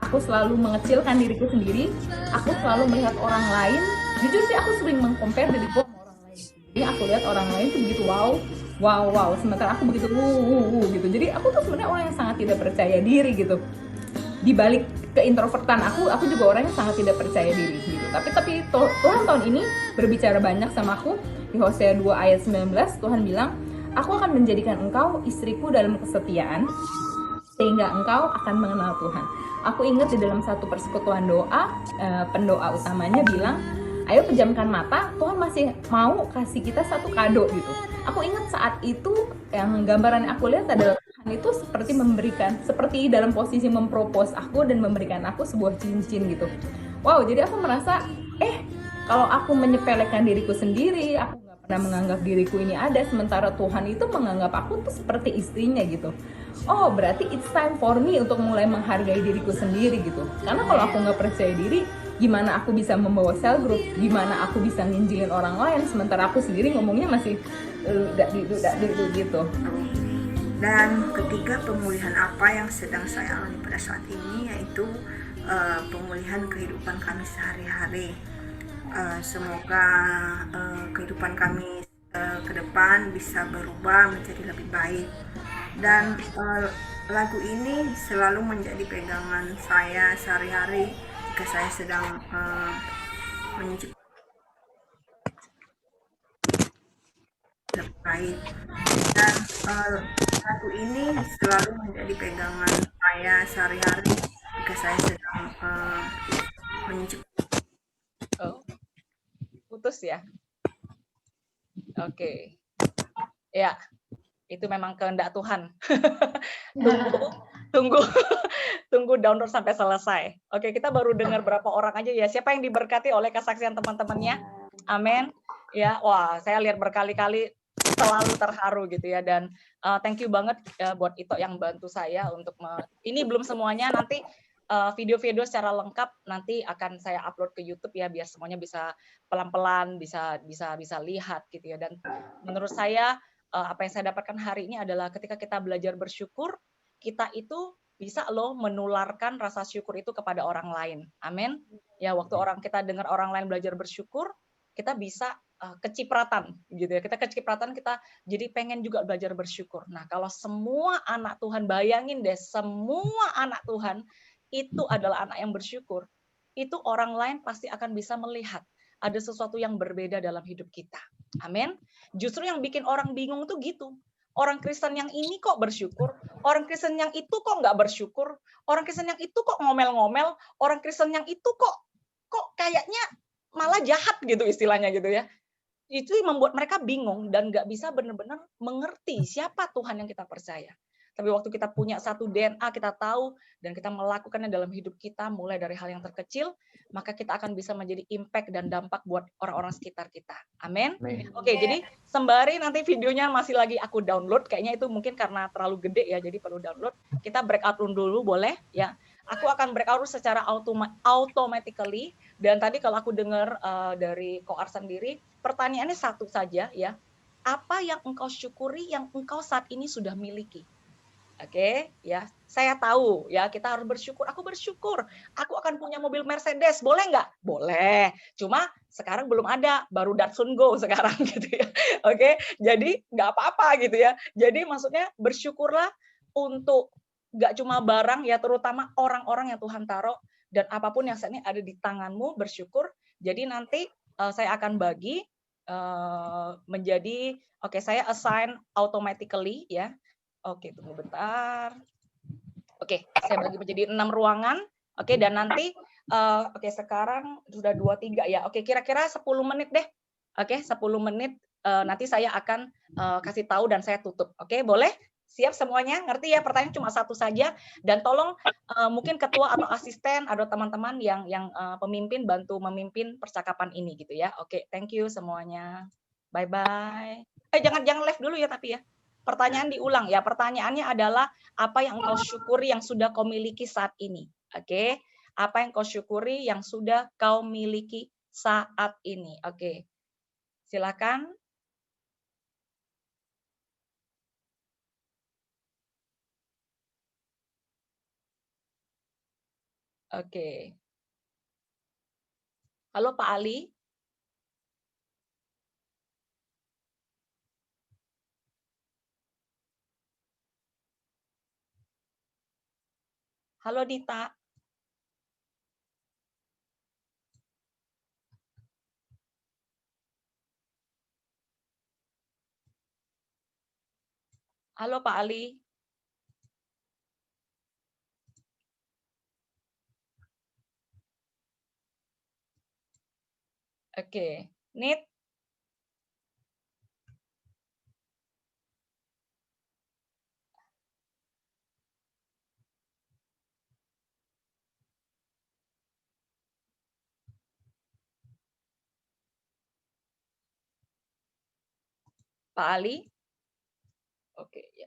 aku selalu mengecilkan diriku sendiri, aku selalu melihat orang lain, jujur sih aku sering meng-compare diriku sama orang lain. Jadi aku lihat orang lain tuh begitu wow, sementara aku begitu gitu. Jadi aku tuh sebenarnya orang yang sangat tidak percaya diri gitu. Di balik keintrovertan aku juga orang yang sangat tidak percaya diri gitu. Tapi Tuhan tahun ini berbicara banyak sama aku. Di Hosea 2 ayat 19 Tuhan bilang, aku akan menjadikan engkau istriku dalam kesetiaan, sehingga engkau akan mengenal Tuhan. Aku ingat di dalam satu persekutuan doa, pendoa utamanya bilang, ayo pejamkan mata, Tuhan masih mau kasih kita satu kado gitu. Aku ingat saat itu yang gambaran yang aku lihat adalah Tuhan itu seperti dalam posisi mempropos aku dan memberikan aku sebuah cincin gitu. Wow, jadi aku merasa, kalau aku menyepelekan diriku sendiri, aku nggak pernah menganggap diriku ini ada, sementara Tuhan itu menganggap aku tuh seperti istrinya gitu. Oh, berarti it's time for me untuk mulai menghargai diriku sendiri gitu. Karena kalau aku nggak percaya diri, gimana aku bisa membawa cell group, gimana aku bisa nginjilin orang lain, sementara aku sendiri ngomongnya masih gitu.
Dan ketiga, pemulihan apa yang sedang saya alami pada saat ini, yaitu pemulihan kehidupan kami sehari-hari. Semoga kehidupan kami ke depan bisa berubah menjadi lebih baik. Dan lagu ini selalu menjadi pegangan saya sehari-hari jika saya sedang menyicip lebih baik. Dan lagu ini selalu menjadi pegangan saya sehari-hari jika saya sedang menyicip.
Putus ya. Oke. Ya. Itu memang kehendak Tuhan. tunggu download sampai selesai. Oke, kita baru dengar berapa orang aja ya. Siapa yang diberkati oleh kesaksian teman-temannya? Amin. Ya, wah, saya lihat berkali-kali selalu terharu gitu ya. Dan thank you banget buat Ito yang bantu saya untuk ini belum semuanya, nanti video-video secara lengkap nanti akan saya upload ke YouTube ya, biar semuanya bisa pelan-pelan bisa lihat gitu ya. Dan menurut saya apa yang saya dapatkan hari ini adalah ketika kita belajar bersyukur, kita itu bisa loh menularkan rasa syukur itu kepada orang lain. Amin. Ya, waktu kita dengar orang lain belajar bersyukur, kita bisa kecipratan gitu ya. Kita kecipratan, kita jadi pengen juga belajar bersyukur. Nah, kalau semua anak Tuhan, bayangin deh, semua anak Tuhan itu adalah anak yang bersyukur, itu orang lain pasti akan bisa melihat ada sesuatu yang berbeda dalam hidup kita. Amin. Justru yang bikin orang bingung tuh gitu. Orang Kristen yang ini kok bersyukur, orang Kristen yang itu kok nggak bersyukur, orang Kristen yang itu kok ngomel-ngomel, orang Kristen yang itu kok kayaknya malah jahat gitu istilahnya gitu ya. Itu membuat mereka bingung dan nggak bisa benar-benar mengerti siapa Tuhan yang kita percaya. Tapi waktu kita punya satu DNA, kita tahu, dan kita melakukannya dalam hidup kita, mulai dari hal yang terkecil, maka kita akan bisa menjadi impact dan dampak buat orang-orang sekitar kita. Amin. Oke, jadi sembari nanti videonya masih lagi aku download, kayaknya itu mungkin karena terlalu gede ya, jadi perlu download. Kita breakout room dulu, boleh? Ya. Aku akan breakout room secara automatically, dan tadi kalau aku dengar dari Koar sendiri, pertanyaannya satu saja ya. Apa yang engkau syukuri yang engkau saat ini sudah miliki? Oke, ya, saya tahu ya kita harus bersyukur. Aku bersyukur, aku akan punya mobil Mercedes, boleh nggak? Boleh. Cuma sekarang belum ada, baru Datsun Go sekarang gitu ya. Oke, jadi nggak apa-apa gitu ya. Jadi maksudnya bersyukurlah untuk nggak cuma barang ya, terutama orang-orang yang Tuhan taruh, dan apapun yang saat ini ada di tanganmu, bersyukur. Jadi nanti saya akan bagi menjadi, saya assign automatically ya. Oke, tunggu bentar. Oke, saya bagi menjadi 6 ruangan. Oke, dan nanti, sekarang sudah 23 ya. Oke, kira-kira 10 menit deh. Oke, 10 menit nanti saya akan kasih tahu dan saya tutup. Oke, boleh? Siap semuanya? Ngerti ya? Pertanyaan cuma satu saja. Dan tolong mungkin ketua atau asisten atau teman-teman yang pemimpin bantu memimpin percakapan ini gitu ya. Oke, thank you semuanya. Bye bye. Jangan live dulu ya tapi ya. Pertanyaan diulang ya. Pertanyaannya adalah apa yang engkau syukuri yang sudah kau miliki saat ini? Oke. Apa yang kau syukuri yang sudah kau miliki saat ini? Oke. Silakan. Oke. Halo Pak Ali. Halo Dita. Halo Pak Ali. Oke. Nit. Pak Ali. Oke, ya.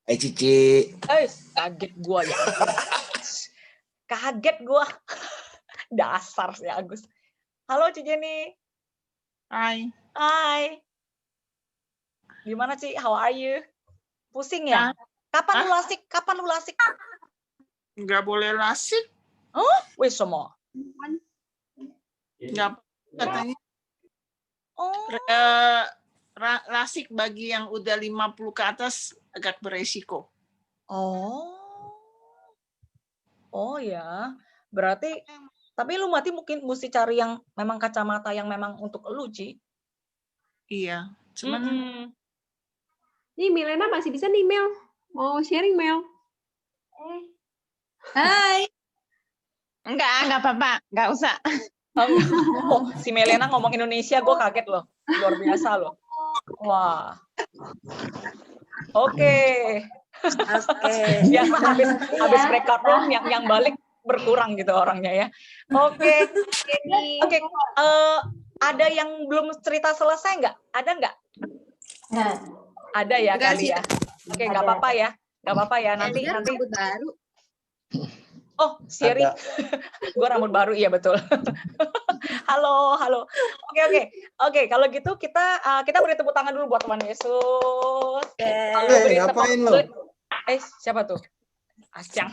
Cici.
Kaget gua ya. Kaget gua. Dasar sih Agus. Halo Ci Jenny.
Hai.
Hai. Gimana Ci? How are you? Pusing ya? Kapan lu lasik?
Nggak boleh lasik.
Oh, wes semua.
Nggak katanya.
Oh.
Lasik bagi yang udah 50 ke atas agak beresiko.
Oh ya. Berarti tapi lu mungkin mesti cari yang memang kacamata yang memang untuk lu, Ci.
Iya, cuman
Nih Milena masih bisa nih Mel. Mau sharing Mel?
Hai. Enggak apa-apa, enggak usah.
Oh, si Milena ngomong Indonesia, gue kaget loh. Luar biasa loh. Wah. Oke. Ya, habis breakout room yang balik berkurang gitu orangnya ya. Oke. Ada yang belum cerita selesai nggak? Ada nggak? Ada ya kali ya. Oke, nggak apa-apa ya. Nggak apa-apa ya. Nanti.
Rambut baru.
Oh, Siri. Gue rambut baru, iya betul. Halo. Oke. Kalau gitu kita beri tepuk tangan dulu buat Tuhan Yesus.
Ngapain lo?
Siapa tuh? Asyang.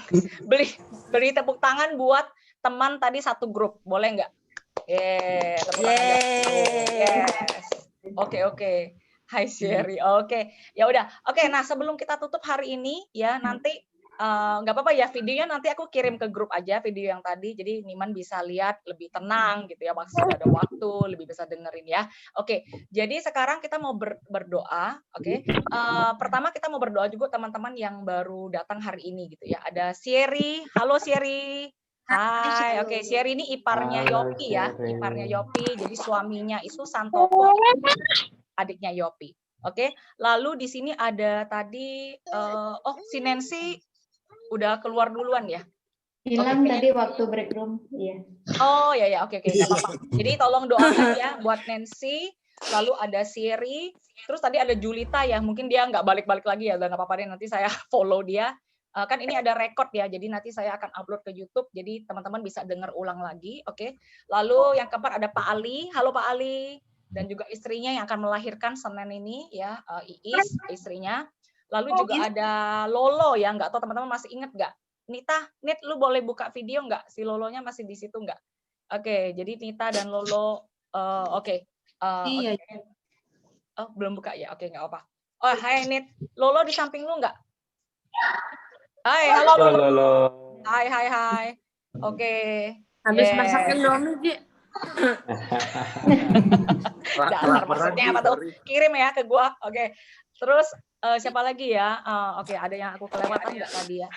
Beri tepuk tangan buat teman tadi satu grup, boleh nggak? Tepuk tangan. Yes. Oke. Hai Sherry. Oke. Ya udah. Oke, nah sebelum kita tutup hari ini ya, nanti nggak apa-apa ya, videonya nanti aku kirim ke grup aja video yang tadi, jadi Niman bisa lihat lebih tenang gitu ya, masih ada waktu, lebih bisa dengerin ya. Oke, jadi sekarang kita mau berdoa. Oke, pertama kita mau berdoa juga teman-teman yang baru datang hari ini gitu ya. Ada Sherry. Halo Sherry. Hai. Oke, Sherry ini iparnya Yopi ya, iparnya Yopi. Jadi suaminya itu Santopo, adiknya Yopi. Oke, lalu di sini ada tadi si Nancy udah keluar duluan ya?
Hilang tadi waktu break room, iya.
Oh ya, oke, nggak apa-apa. Jadi tolong doakan ya buat Nancy, lalu ada Siri, terus tadi ada Julita ya, mungkin dia nggak balik-balik lagi ya, dan apa-apa deh, nanti saya follow dia. Kan ini ada record ya, jadi nanti saya akan upload ke YouTube, jadi teman-teman bisa dengar ulang lagi, oke. Lalu yang keempat ada Pak Ali. Halo Pak Ali, dan juga istrinya yang akan melahirkan Senin ini ya, Iis istrinya. Lalu juga ada Lolo ya, nggak tahu teman-teman masih inget nggak? Nit, lu boleh buka video nggak? Si Lolonya masih di situ nggak? Oke, jadi Nita dan Lolo, oke.
Iya.
Oh, belum buka ya? Oke, nggak apa. Oh, hai Nit. Lolo di samping lu nggak? Hai, halo Lolo. Hai. Oke.
Habis masak Indomie, Ji.
Dasar maksudnya apa tuh? Kirim ya ke gua. Oke. Terus siapa lagi ya? Oke, ada yang aku kelewatan nggak tadi ya?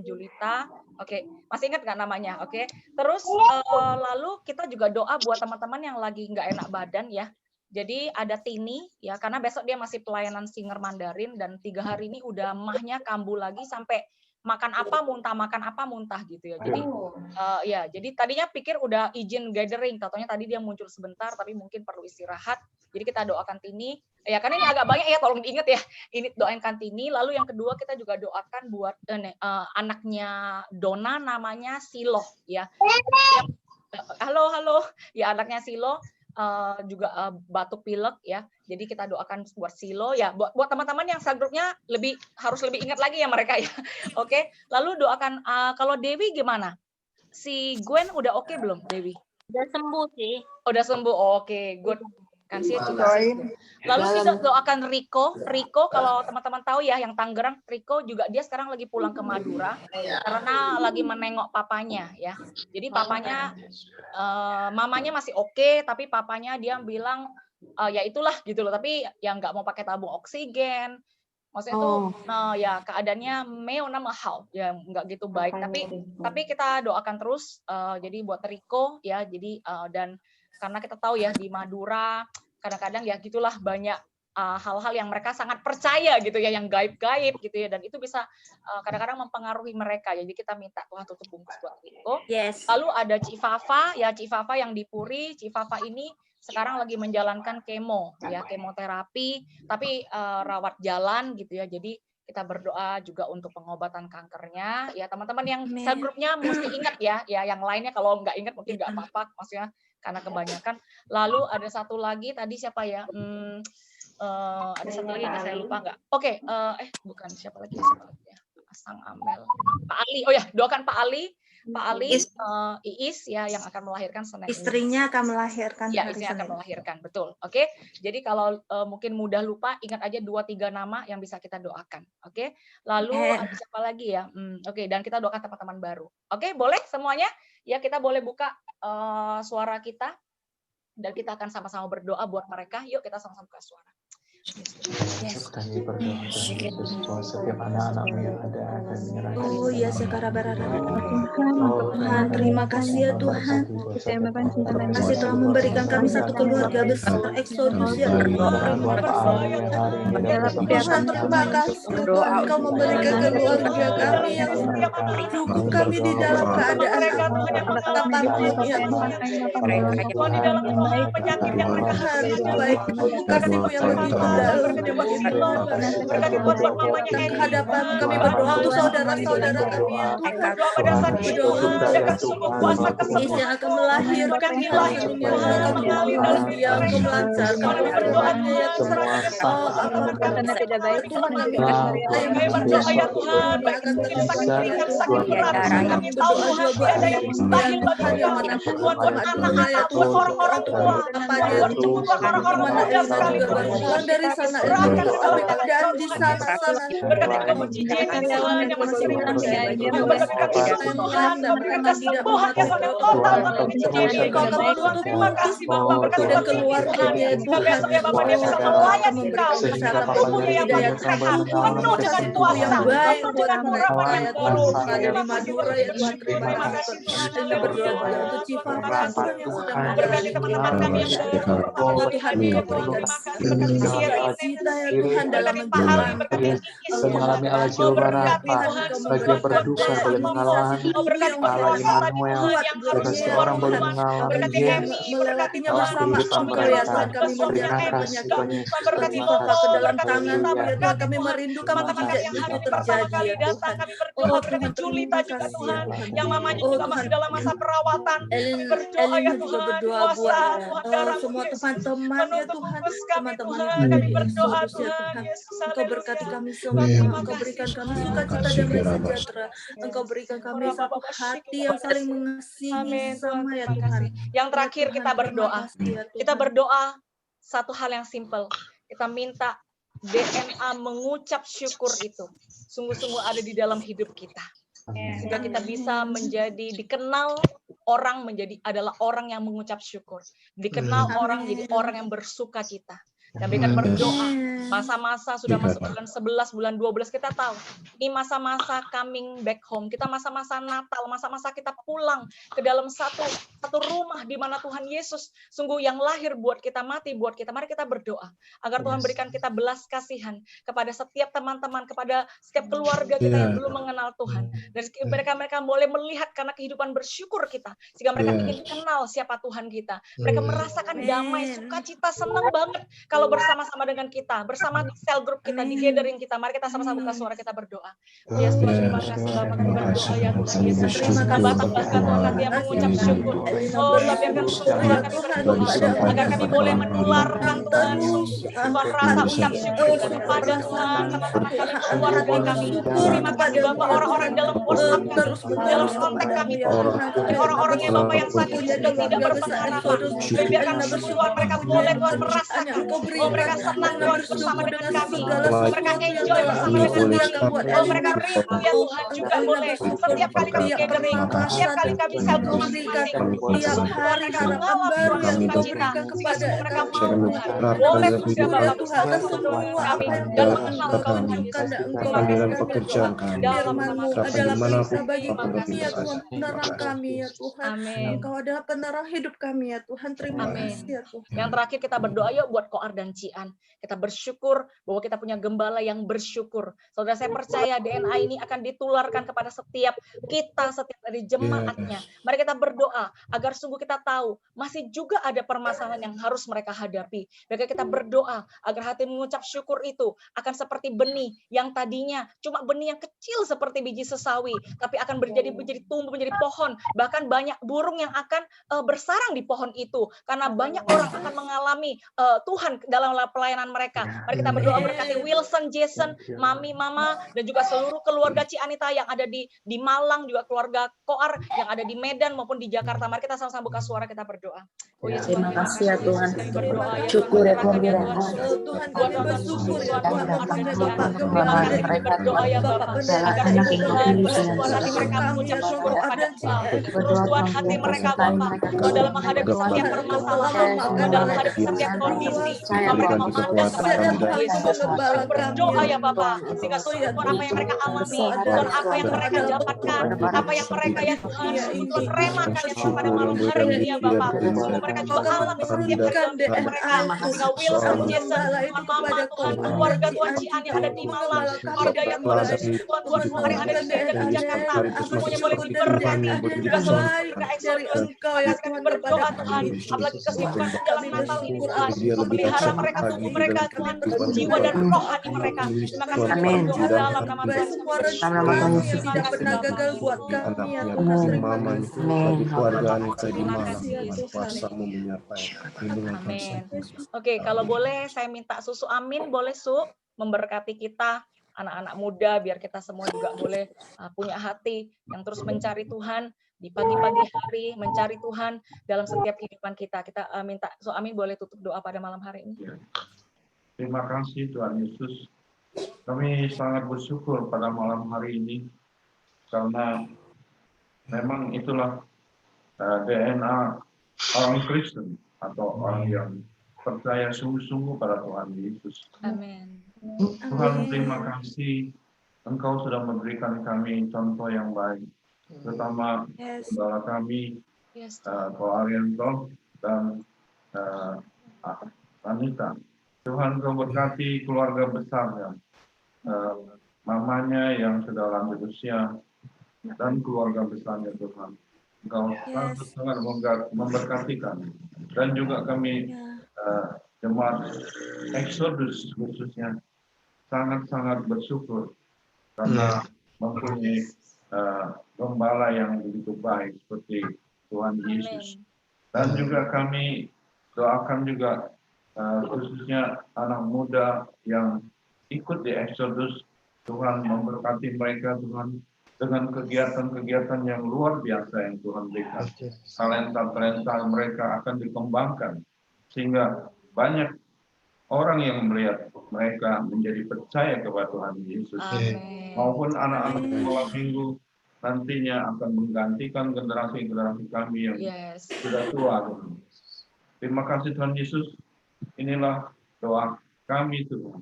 Julita. Oke, masih ingat nggak namanya? Oke. Terus lalu kita juga doa buat teman-teman yang lagi nggak enak badan ya. Jadi ada Tini ya, karena besok dia masih pelayanan singer Mandarin dan 3 hari ini udah mahnya kambuh lagi sampai makan apa muntah gitu ya. Jadi jadi tadinya pikir udah izin gathering, katanya tadi dia muncul sebentar tapi mungkin perlu istirahat. Jadi kita doakan Tini. Ya karena ini agak banyak ya, tolong diingat ya. Ini doakan Tini. Lalu yang kedua kita juga doakan buat anaknya Dona, namanya Silo ya. Halo. Ya anaknya Silo juga batuk pilek ya. Jadi kita doakan buat Silo ya. Buat teman-teman yang subgrupnya harus lebih ingat lagi ya mereka ya. Oke. Lalu doakan kalau Dewi gimana? Si Gwen udah oke belum, Dewi?
Udah sembuh sih.
Udah sembuh. Oke, good. Kan sih juga. Lalu kita doakan Riko kalau teman-teman tahu ya, yang Tangerang, Riko juga dia sekarang lagi pulang ke Madura karena lagi menengok papanya ya. Jadi papanya mamanya masih oke, tapi papanya dia bilang ya itulah gitu loh, tapi yang nggak mau pakai tabung oksigen. Maksudnya tuh ya keadaannya meona mahal ya, nggak gitu baik, tapi kita doakan terus jadi buat Riko ya. Jadi dan karena kita tahu ya di Madura kadang-kadang ya gitulah banyak hal-hal yang mereka sangat percaya gitu ya, yang gaib-gaib gitu ya, dan itu bisa kadang-kadang mempengaruhi mereka. Jadi kita minta Tuhan tutup bungkus buat Riko.
Yes.
Lalu ada Ci Fafa ya, Ci Fafa yang di Puri. Ci Fafa ini sekarang lagi menjalankan kemoterapi, tapi rawat jalan gitu ya. Jadi Kita berdoa juga untuk pengobatan kankernya. Ya teman-teman yang sel grupnya mesti ingat ya. Ya yang lainnya kalau nggak ingat mungkin nggak apa-apa, maksudnya karena kebanyakan. Lalu ada satu lagi tadi siapa ya? Ada satu lagi yang saya lupa nggak? Oke, bukan siapa lagi ya? Sang Amel, Pak Ali. Oh ya, doakan Pak Ali. Pak Ali, Iis ya yang akan melahirkan Senin.
Istrinya akan melahirkan.
Ya, istrinya akan melahirkan, betul. Oke, jadi kalau mungkin mudah lupa, ingat aja 2-3 nama yang bisa kita doakan. Oke, lalu ada siapa lagi ya? Oke, dan kita doakan teman-teman baru. Oke, boleh semuanya? Ya, kita boleh buka suara kita dan kita akan sama-sama berdoa buat mereka. Yuk kita sama-sama buka suara.
Kami berdoa bahwa setiap anak-anakmu yang ada dan menyerahkan.
Oh ya, sekarang Tuhan, terima kasih ya Tuhan. Terima kasih telah memberikan kami satu keluarga besar Exodus ya. Tuhan, terima kasih Tuhan, Kau memberikan keluarga kami yang cukup kami di dalam keadaan apapun ya Tuhan. Tuhan di dalam penyakit yang mereka hari baik kasih-Mu yang begitu dalamnya begitu berkati buat mamanya di hadapan kami berdoa untuk saudara-saudara kami ya Tuhan pada saat berdoa menjaga sungguh kuasa kasih yang akan melahirkan dilahirkan dalam dia untuk melancarkan perdoaannya ya Tuhan. Oh apakah tidak baik Tuhan kami berdoa ya Tuhan akan berikan sakit berat kami tahu Tuhan ada yang mustahil bagi kami buat anak-anak ya Tuhan orang-orang tua buat orang-orang muda sekali Tuhan dari sana dan di sana berkati kemujian Tuhan yang masih yang berkati Tuhan dan kesembuhan yang total terima kasih Bapak berkati keluarganya Tuhan Bapak dia bisa melayani Kau tubuhnya yang sehat penuh dengan kuasa yang baik buat mereka ya Tuhan di Madura ya Tuhan terima kasih Tuhan berdoa untuk Civa Tuhan yang sedang berkati teman-teman kami yang Tuhan berikan kita ya Tuhan dalam menjalani
mengalami ala jiwa barapa bagi yang berduka boleh mengalami ala Immanuel bagi seorang boleh mengalami
melewatinya bersama Engkau ya Tuhan kami menyerahkannya kami bawa ke dalam tangan ya Tuhan kami merindukan mujizat itu terjadi ya Tuhan. Oh Tuhan terima kasih
yang mamanya juga masih dalam masa perawatan berdoa ya Tuhan
berdoa buat semua teman-teman ya Tuhan teman-teman yang ada di Exodus ya Tuhan. Engkau berkati kami semua, Engkau berikan kami sukacita dan sejahtera. Engkau berikan kami satu hati yang saling mengasihi sama ya Tuhan.
Yang terakhir kita berdoa. Kita berdoa satu hal yang simpel. Kita minta DNA mengucap syukur itu sungguh-sungguh ada di dalam hidup kita. Sehingga kita bisa menjadi dikenal orang adalah orang yang mengucap syukur. Dikenal orang jadi orang yang bersuka cita. Dan berikan berdoa. Masa-masa sudah masuk bulan 11, bulan 12 kita tahu. Ini masa-masa coming back home. Kita masa-masa Natal, masa-masa kita pulang ke dalam satu rumah di mana Tuhan Yesus sungguh yang lahir buat kita, mati buat kita. Mari kita berdoa agar Tuhan berikan kita belas kasihan kepada setiap teman-teman, kepada setiap keluarga kita yang belum mengenal Tuhan. Dan mereka boleh melihat karena kehidupan bersyukur kita, sehingga mereka ingin kenal siapa Tuhan kita. Mereka merasakan damai, sukacita, senang banget kalau bersama-sama dengan kita, bersama di sel grup kita, di gathering kita. Mari kita sama-sama buka suara kita berdoa. Ya Tuhan, terima kasih Bapak, kami berdoa ya Tuhan Yesus. Tambah-tambahkan Tuhan kami yang mengucap syukur. Oh biarkan Tuhan kami berdoa agar kami boleh menularkan Tuhan rasa ucap syukur itu kepada Tuhan teman-teman keluarga kami. Terima kasih Bapak, orang-orang dalam WhatsApp kami, dalam kontak kami Tuhan, orang-orang yang Bapak yang saat ini sedang tidak berpengharapan. Biarkan Tuhan mereka boleh Tuhan merasakan. Oh mereka senang Tuhan bersama dengan kami. Mereka enjoy bersama dengan kami. Oh mereka rindu ya Tuhan juga boleh. Setiap kali kami gathering, setiap kali kami sel grup masing-masing, tiap hari harapan baru yang Kau berikan kepada mereka mau boleh sudah Bapak bersama kami dan mengenal Kau
dalam pekerjaan kami,
firman-Mu adalah pelita bagi kami ya Tuhan, penerang kami ya Tuhan. Engkau adalah penerang hidup kami ya Tuhan. Terima kasih ya Tuhan.
Yang terakhir kita berdoa yuk buat koordinasi dan Cian. Kita bersyukur bahwa kita punya gembala yang bersyukur. Saudara, saya percaya DNA ini akan ditularkan kepada setiap kita, setiap dari jemaatnya. Mari kita berdoa agar sungguh kita tahu masih juga ada permasalahan yang harus mereka hadapi. Maka kita berdoa agar hati mengucap syukur itu akan seperti benih yang tadinya cuma benih yang kecil seperti biji sesawi, tapi akan menjadi tumbuh menjadi pohon. Bahkan banyak burung yang akan bersarang di pohon itu karena banyak orang akan mengalami Tuhan dalam pelayanan mereka. Mari kita berdoa berkati Wilson, Jason, Mami, Mama, dan juga seluruh keluarga Cianita yang ada di Malang, juga keluarga Koar yang ada di Medan maupun di Jakarta. Mari kita sama-sama buka suara, kita berdoa. Oh Yesus,
Terima kasih ya Tuhan.
berdoa ya
Syukur ya Tuhan.
Tuhan kami bersyukur ya Tuhan kepada Bapak Gembala
berdoa ya Bapak agar Tuhan Tuhan hati mereka mengucap syukur kepada Tuhan. Terus Tuhan hati mereka Bapak dalam menghadapi setiap permasalahan, dalam menghadapi setiap kondisi, mereka memandang kepada Tuhan Yesus. Berdoa ya Bapak sehingga Tuhan apa yang mereka alami, Tuhan apa yang mereka dapatkan, apa yang mereka ya Tuhan remakan ya Tuhan pada malam hari ini ya Bapak. Sungguh mereka juga alami setiap perjalanan mereka. Sehingga Wilson, Jason, Mama, Tuhan, keluarga Tuhan Cian yang ada di Malang, keluarga yang Tuhan semua yang ada di Medan, di Jakarta, semuanya boleh diberkati. Juga seluruh keluarga Exodus, kami berdoa Tuhan, apalagi kesibukan menjelang Natal ini Tuhan, memelihara mereka, tubuh mereka Tuhan, jiwa dan rohani mereka. Terima kasih kami berdoa dalam nama Tuhan.
yang tidak pernah gagal buat kami ya Tuhan.
Bagi keluarga saya di Malang, kuasamu menyertai.
Amin. Oke, kalau boleh saya minta Susu Amin, boleh Su memberkati kita anak-anak muda biar kita semua juga boleh punya hati yang terus mencari Tuhan di pagi-pagi hari, mencari Tuhan dalam setiap kehidupan kita. Kita minta Su Amin boleh tutup doa pada malam hari ini.
Terima kasih Tuhan Yesus. Kami sangat bersyukur pada malam hari ini karena memang itulah DNA orang Kristen atau orang yang percaya sungguh-sungguh pada Tuhan Yesus.
Amin.
Tuhan, terima kasih Engkau sudah memberikan kami contoh yang baik, terutama saudara kami, Ko Arianto dan Anita. Tuhan, Engkau berkati keluarga besarnya, mamanya yang sudah lanjut usia dan keluarga besarnya Tuhan. Engkau sangat memberkati kami dan juga kami jemaat Exodus khususnya sangat-sangat bersyukur karena mempunyai gembala yang begitu baik seperti Tuhan Yesus. Dan juga kami doakan juga khususnya anak muda yang ikut di Exodus, Tuhan memberkati mereka Tuhan dengan kegiatan-kegiatan yang luar biasa yang Tuhan berikan. Talenta-talenta mereka akan dikembangkan sehingga banyak orang yang melihat mereka menjadi percaya kepada Tuhan Yesus. Maupun anak-anak sekolah minggu nantinya akan menggantikan generasi-generasi kami yang sudah tua. Terima kasih Tuhan Yesus. Inilah doa kami Tuhan.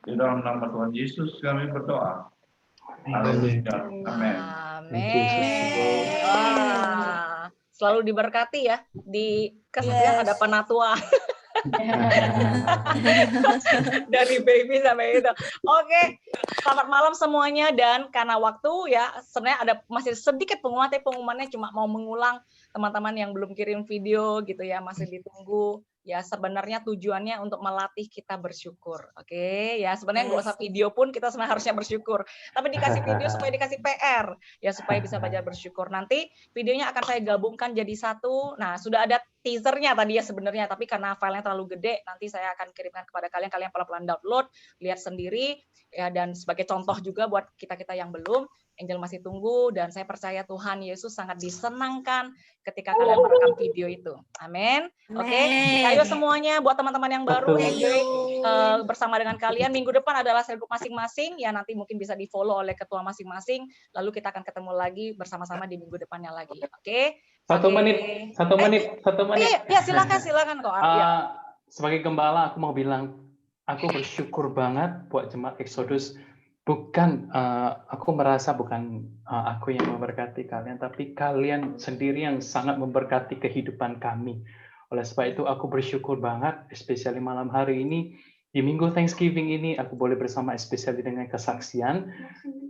Di dalam nama Tuhan Yesus kami berdoa. Amin. Amin.
Selalu diberkati ya di kesetiaan ada penatua. Dari baby sampai itu. Oke, selamat malam semuanya dan karena waktu ya sebenarnya ada masih sedikit pengumuman, tapi pengumumannya cuma mau mengulang teman-teman yang belum kirim video gitu ya, masih ditunggu. Ya sebenarnya tujuannya untuk melatih kita bersyukur. Oke, ya sebenarnya nggak usah video pun kita sebenarnya harusnya bersyukur. Tapi dikasih video supaya dikasih PR ya supaya bisa belajar bersyukur. Nanti videonya akan saya gabungkan jadi satu. Nah, sudah ada teasernya tadi ya sebenarnya, tapi karena filenya terlalu gede, nanti saya akan kirimkan kepada kalian. Kalian pelan-pelan download, lihat sendiri ya, dan sebagai contoh juga buat kita-kita yang belum. Angel masih tunggu dan saya percaya Tuhan Yesus sangat disenangkan ketika kalian merekam video itu. Amin. Oke, ayo semuanya buat teman-teman yang baru enjoy bersama dengan kalian. Minggu depan adalah sel group masing-masing ya, nanti mungkin bisa di-follow oleh ketua masing-masing. Lalu kita akan ketemu lagi bersama-sama di minggu depannya lagi. Oke.
Satu menit.
Ya silakan kok.
Sebagai gembala aku mau bilang aku bersyukur banget buat jemaat Exodus. Bukan, aku merasa bukan aku yang memberkati kalian, tapi kalian sendiri yang sangat memberkati kehidupan kami. Oleh sebab itu aku bersyukur banget, especially malam hari ini, di Minggu Thanksgiving ini, aku boleh bersama especially dengan kesaksian.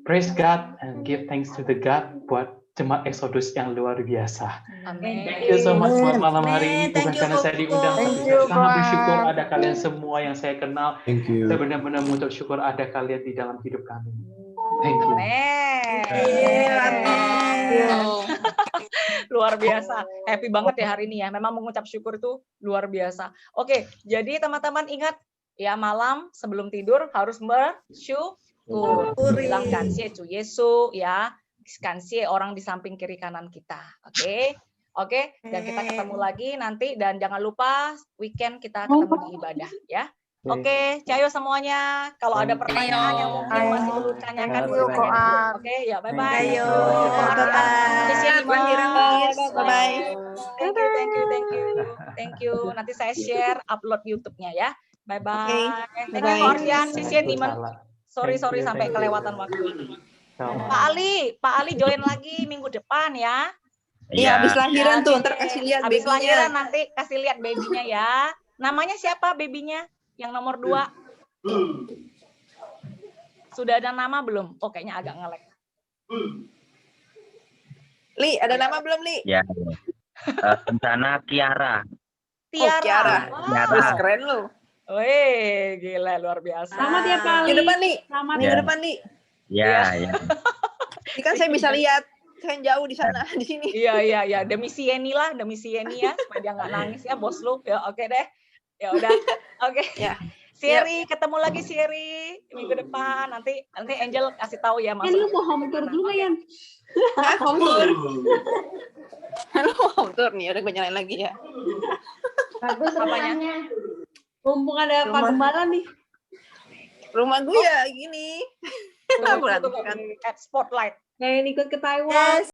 Praise God and give thanks to the God buat jemaat Exodus yang luar biasa.
Amin.
Thank you so much buat malam hari ini, bukan karena saya diundang, tapi saya sangat bersyukur ada kalian semua yang saya kenal.
Thank you.
Saya benar-benar mengucap syukur ada kalian di dalam hidup kami. Thank you.
Luar biasa. Happy banget ya hari ini ya. Memang mengucap syukur itu luar biasa. Oke, jadi teman-teman ingat ya, malam sebelum tidur harus bersyukur. Bilang kansie cu Yesu ya. Kansie orang di samping kiri kanan kita. Oke. Oke, dan kita ketemu lagi nanti, dan jangan lupa weekend kita ketemu di ibadah ya. Oke, cayo semuanya. Kalau ada pertanyaan yang mungkin masih belum tanyakan, oke ya, bye bye.
Ayo,
bye. Thank you. Nanti saya share upload YouTube-nya ya. Bye bye. Thank you Korsian, Sisien Niman. Sorry sampai kelewatan waktu. Pak Ali join lagi minggu depan ya.
Iya, habis lahiran tuh, ntar kasih lihat
habis
babynya.
lahiran nanti kasih lihat babynya ya. Namanya siapa babynya? Yang nomor 2. Sudah ada nama belum? Oh, kayaknya agak nge-lag.
Li, ada nama belum, Li?
Ya. Rencana Kiara.
Tiara.
Wah, keren lu.
Wih, gila luar biasa.
Selamat ya, Pak
Minggu depan, Li. Minggu
Ya.
depan, Li.
Ya.
Ini kan saya bisa lihat. Saya jauh di sana, di sini.
Iya. Demi Sieni ya, supaya dia nggak nangis ya, bos lu. Ya, oke deh. Ya udah. Oke.
Ya.
Siri, ketemu lagi Siri minggu depan. Nanti Angel kasih tahu ya, Mas.
Lu mau home tour dulu nggak, Yan?
Hah, home tour? Lu home tour nih, udah gue nyalain lagi ya.
Bagus
apanya?
Mumpung ada Pak Gembala nih.
Rumah gue ya gini.
Bukan. Spotlight.
Kayak ikut ke Taiwan.